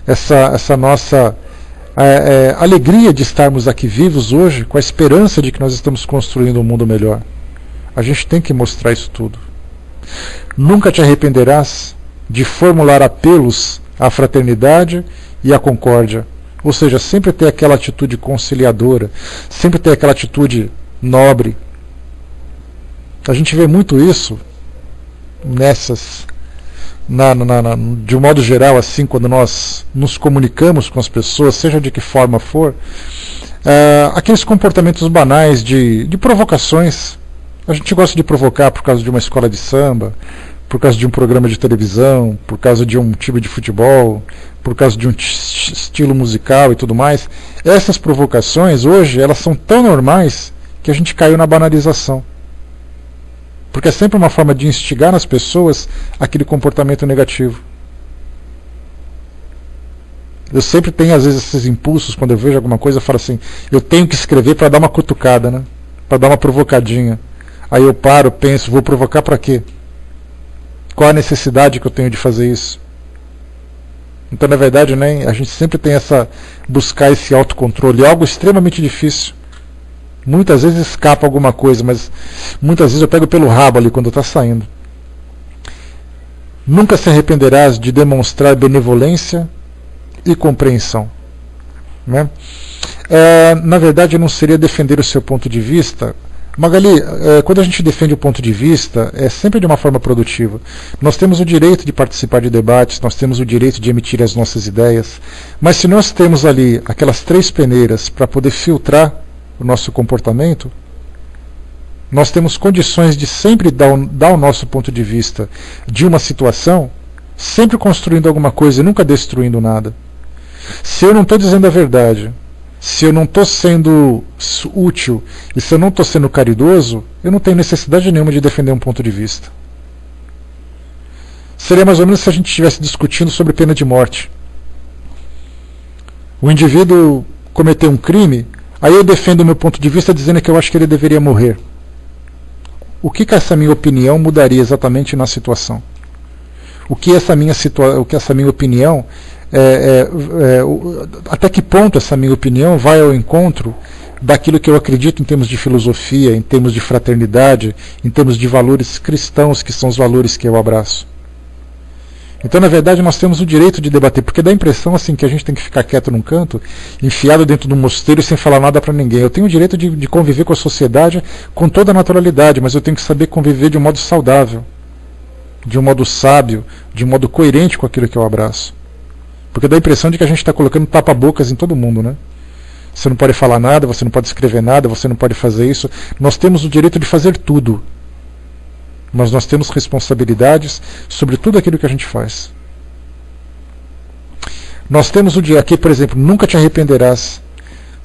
Speaker 1: essa nossa alegria de estarmos aqui vivos hoje, com a esperança de que nós estamos construindo um mundo melhor. A gente tem que mostrar isso tudo. Nunca te arrependerás de formular apelos à fraternidade e à concórdia. Ou seja, sempre ter aquela atitude conciliadora, sempre ter aquela atitude nobre. A gente vê muito isso de um modo geral, assim, quando nós nos comunicamos com as pessoas, seja de que forma for, aqueles comportamentos banais de provocações. A gente gosta de provocar por causa de uma escola de samba, por causa de um programa de televisão, por causa de um time de futebol, por causa de um estilo musical e tudo mais. Essas provocações, hoje, elas são tão normais que a gente caiu na banalização. Porque é sempre uma forma de instigar nas pessoas aquele comportamento negativo. Eu sempre tenho, às vezes, esses impulsos, quando eu vejo alguma coisa, eu falo assim, eu tenho que escrever para dar uma cutucada, né? Para dar uma provocadinha. Aí eu paro, penso, vou provocar para quê? Qual a necessidade que eu tenho de fazer isso? Então, na verdade, né, a gente sempre tem buscar esse autocontrole. É algo extremamente difícil. Muitas vezes escapa alguma coisa, mas muitas vezes eu pego pelo rabo ali quando está saindo. Nunca se arrependerás de demonstrar benevolência e compreensão. Né? Na verdade, não seria defender o seu ponto de vista, Magali, quando a gente defende o ponto de vista, é sempre de uma forma produtiva. Nós temos o direito de participar de debates, nós temos o direito de emitir as nossas ideias, mas se nós temos ali aquelas 3 peneiras para poder filtrar o nosso comportamento, nós temos condições de sempre dar o nosso ponto de vista de uma situação, sempre construindo alguma coisa e nunca destruindo nada. Se eu não estou dizendo a verdade, se eu não estou sendo útil e se eu não estou sendo caridoso, eu não tenho necessidade nenhuma de defender um ponto de vista. Seria mais ou menos se a gente estivesse discutindo sobre pena de morte. O indivíduo cometeu um crime, aí eu defendo o meu ponto de vista dizendo que eu acho que ele deveria morrer. O que essa minha opinião mudaria exatamente na situação? O que essa minha opinião, até que ponto essa minha opinião vai ao encontro daquilo que eu acredito em termos de filosofia, em termos de fraternidade, em termos de valores cristãos, que são os valores que eu abraço. Então, na verdade, nós temos o direito de debater, porque dá a impressão assim, que a gente tem que ficar quieto num canto, enfiado dentro do mosteiro sem falar nada para ninguém. Eu tenho o direito de conviver com a sociedade com toda a naturalidade, mas eu tenho que saber conviver de um modo saudável, de um modo sábio, de um modo coerente com aquilo que eu abraço. Porque dá a impressão de que a gente está colocando tapa-bocas em todo mundo, né? Você não pode falar nada, você não pode escrever nada, você não pode fazer isso. Nós temos o direito de fazer tudo. Mas nós temos responsabilidades sobre tudo aquilo que a gente faz. Nós temos o dia aqui, por exemplo, nunca te arrependerás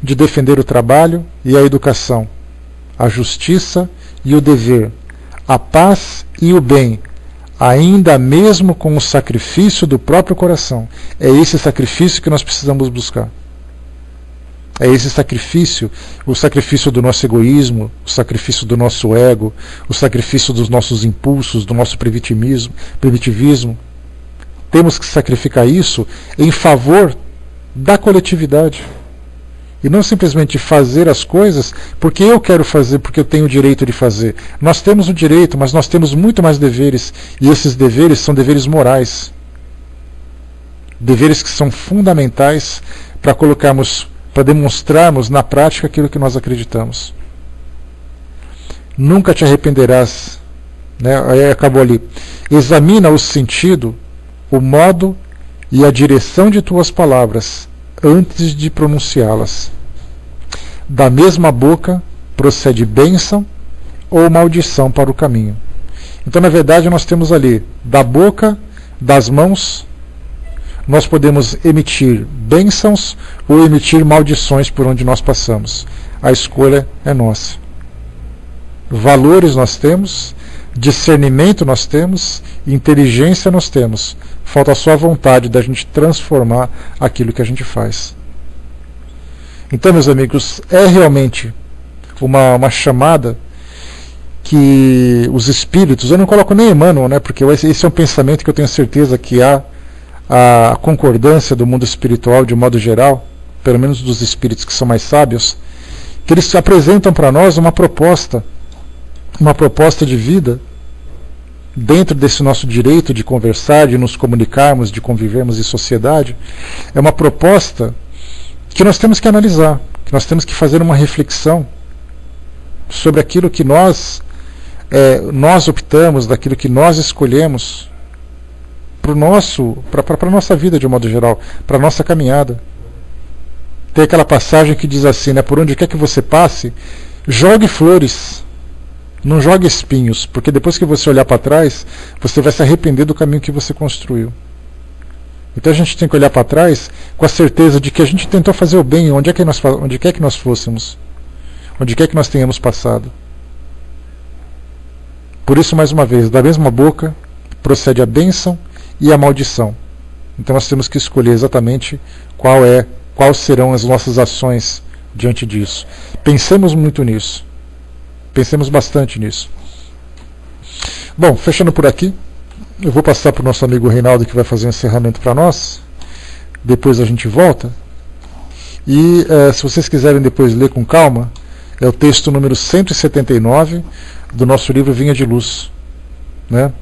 Speaker 1: de defender o trabalho e a educação, a justiça e o dever, a paz e o bem, ainda mesmo com o sacrifício do próprio coração. É esse sacrifício que nós precisamos buscar. É esse sacrifício, o sacrifício do nosso egoísmo, o sacrifício do nosso ego, o sacrifício dos nossos impulsos, do nosso primitivismo. Temos que sacrificar isso em favor da coletividade. E não simplesmente fazer as coisas porque eu quero fazer, porque eu tenho o direito de fazer. Nós temos o direito, mas nós temos muito mais deveres. E esses deveres são deveres morais. Deveres que são fundamentais para demonstrarmos na prática aquilo que nós acreditamos. Nunca te arrependerás. Né? Aí acabou ali. Examina o sentido, o modo e a direção de tuas palavras antes de pronunciá-las. Da mesma boca procede bênção ou maldição para o caminho. Então, na verdade, nós temos ali, da boca, das mãos, nós podemos emitir bênçãos ou emitir maldições por onde nós passamos. A escolha é nossa. Valores nós temos, discernimento nós temos, inteligência nós temos. Falta só a vontade da gente transformar aquilo que a gente faz. Então, meus amigos, é realmente uma chamada que os espíritos, eu não coloco nem Emmanuel, né, porque esse é um pensamento que eu tenho certeza que há a concordância do mundo espiritual de um modo geral, pelo menos dos espíritos que são mais sábios, que eles apresentam para nós uma proposta de vida dentro desse nosso direito de conversar, de nos comunicarmos, de convivermos em sociedade. É uma proposta que nós temos que analisar, que nós temos que fazer uma reflexão sobre aquilo que nós optamos, daquilo que nós escolhemos para a nossa vida de um modo geral, para a nossa caminhada. Tem aquela passagem que diz assim, né, por onde quer que você passe, jogue flores, não jogue espinhos, porque depois que você olhar para trás, você vai se arrepender do caminho que você construiu. Então a gente tem que olhar para trás com a certeza de que a gente tentou fazer o bem onde quer que nós fôssemos, onde quer que nós tenhamos passado. Por isso, mais uma vez, da mesma boca procede a bênção e a maldição. Então nós temos que escolher exatamente quais serão as nossas ações diante disso. Pensemos muito nisso. Pensemos bastante nisso. Bom, fechando por aqui, eu vou passar para o nosso amigo Reinaldo, que vai fazer um encerramento para nós. Depois a gente volta. E se vocês quiserem depois ler com calma, é o texto número 179 do nosso livro Vinha de Luz, né?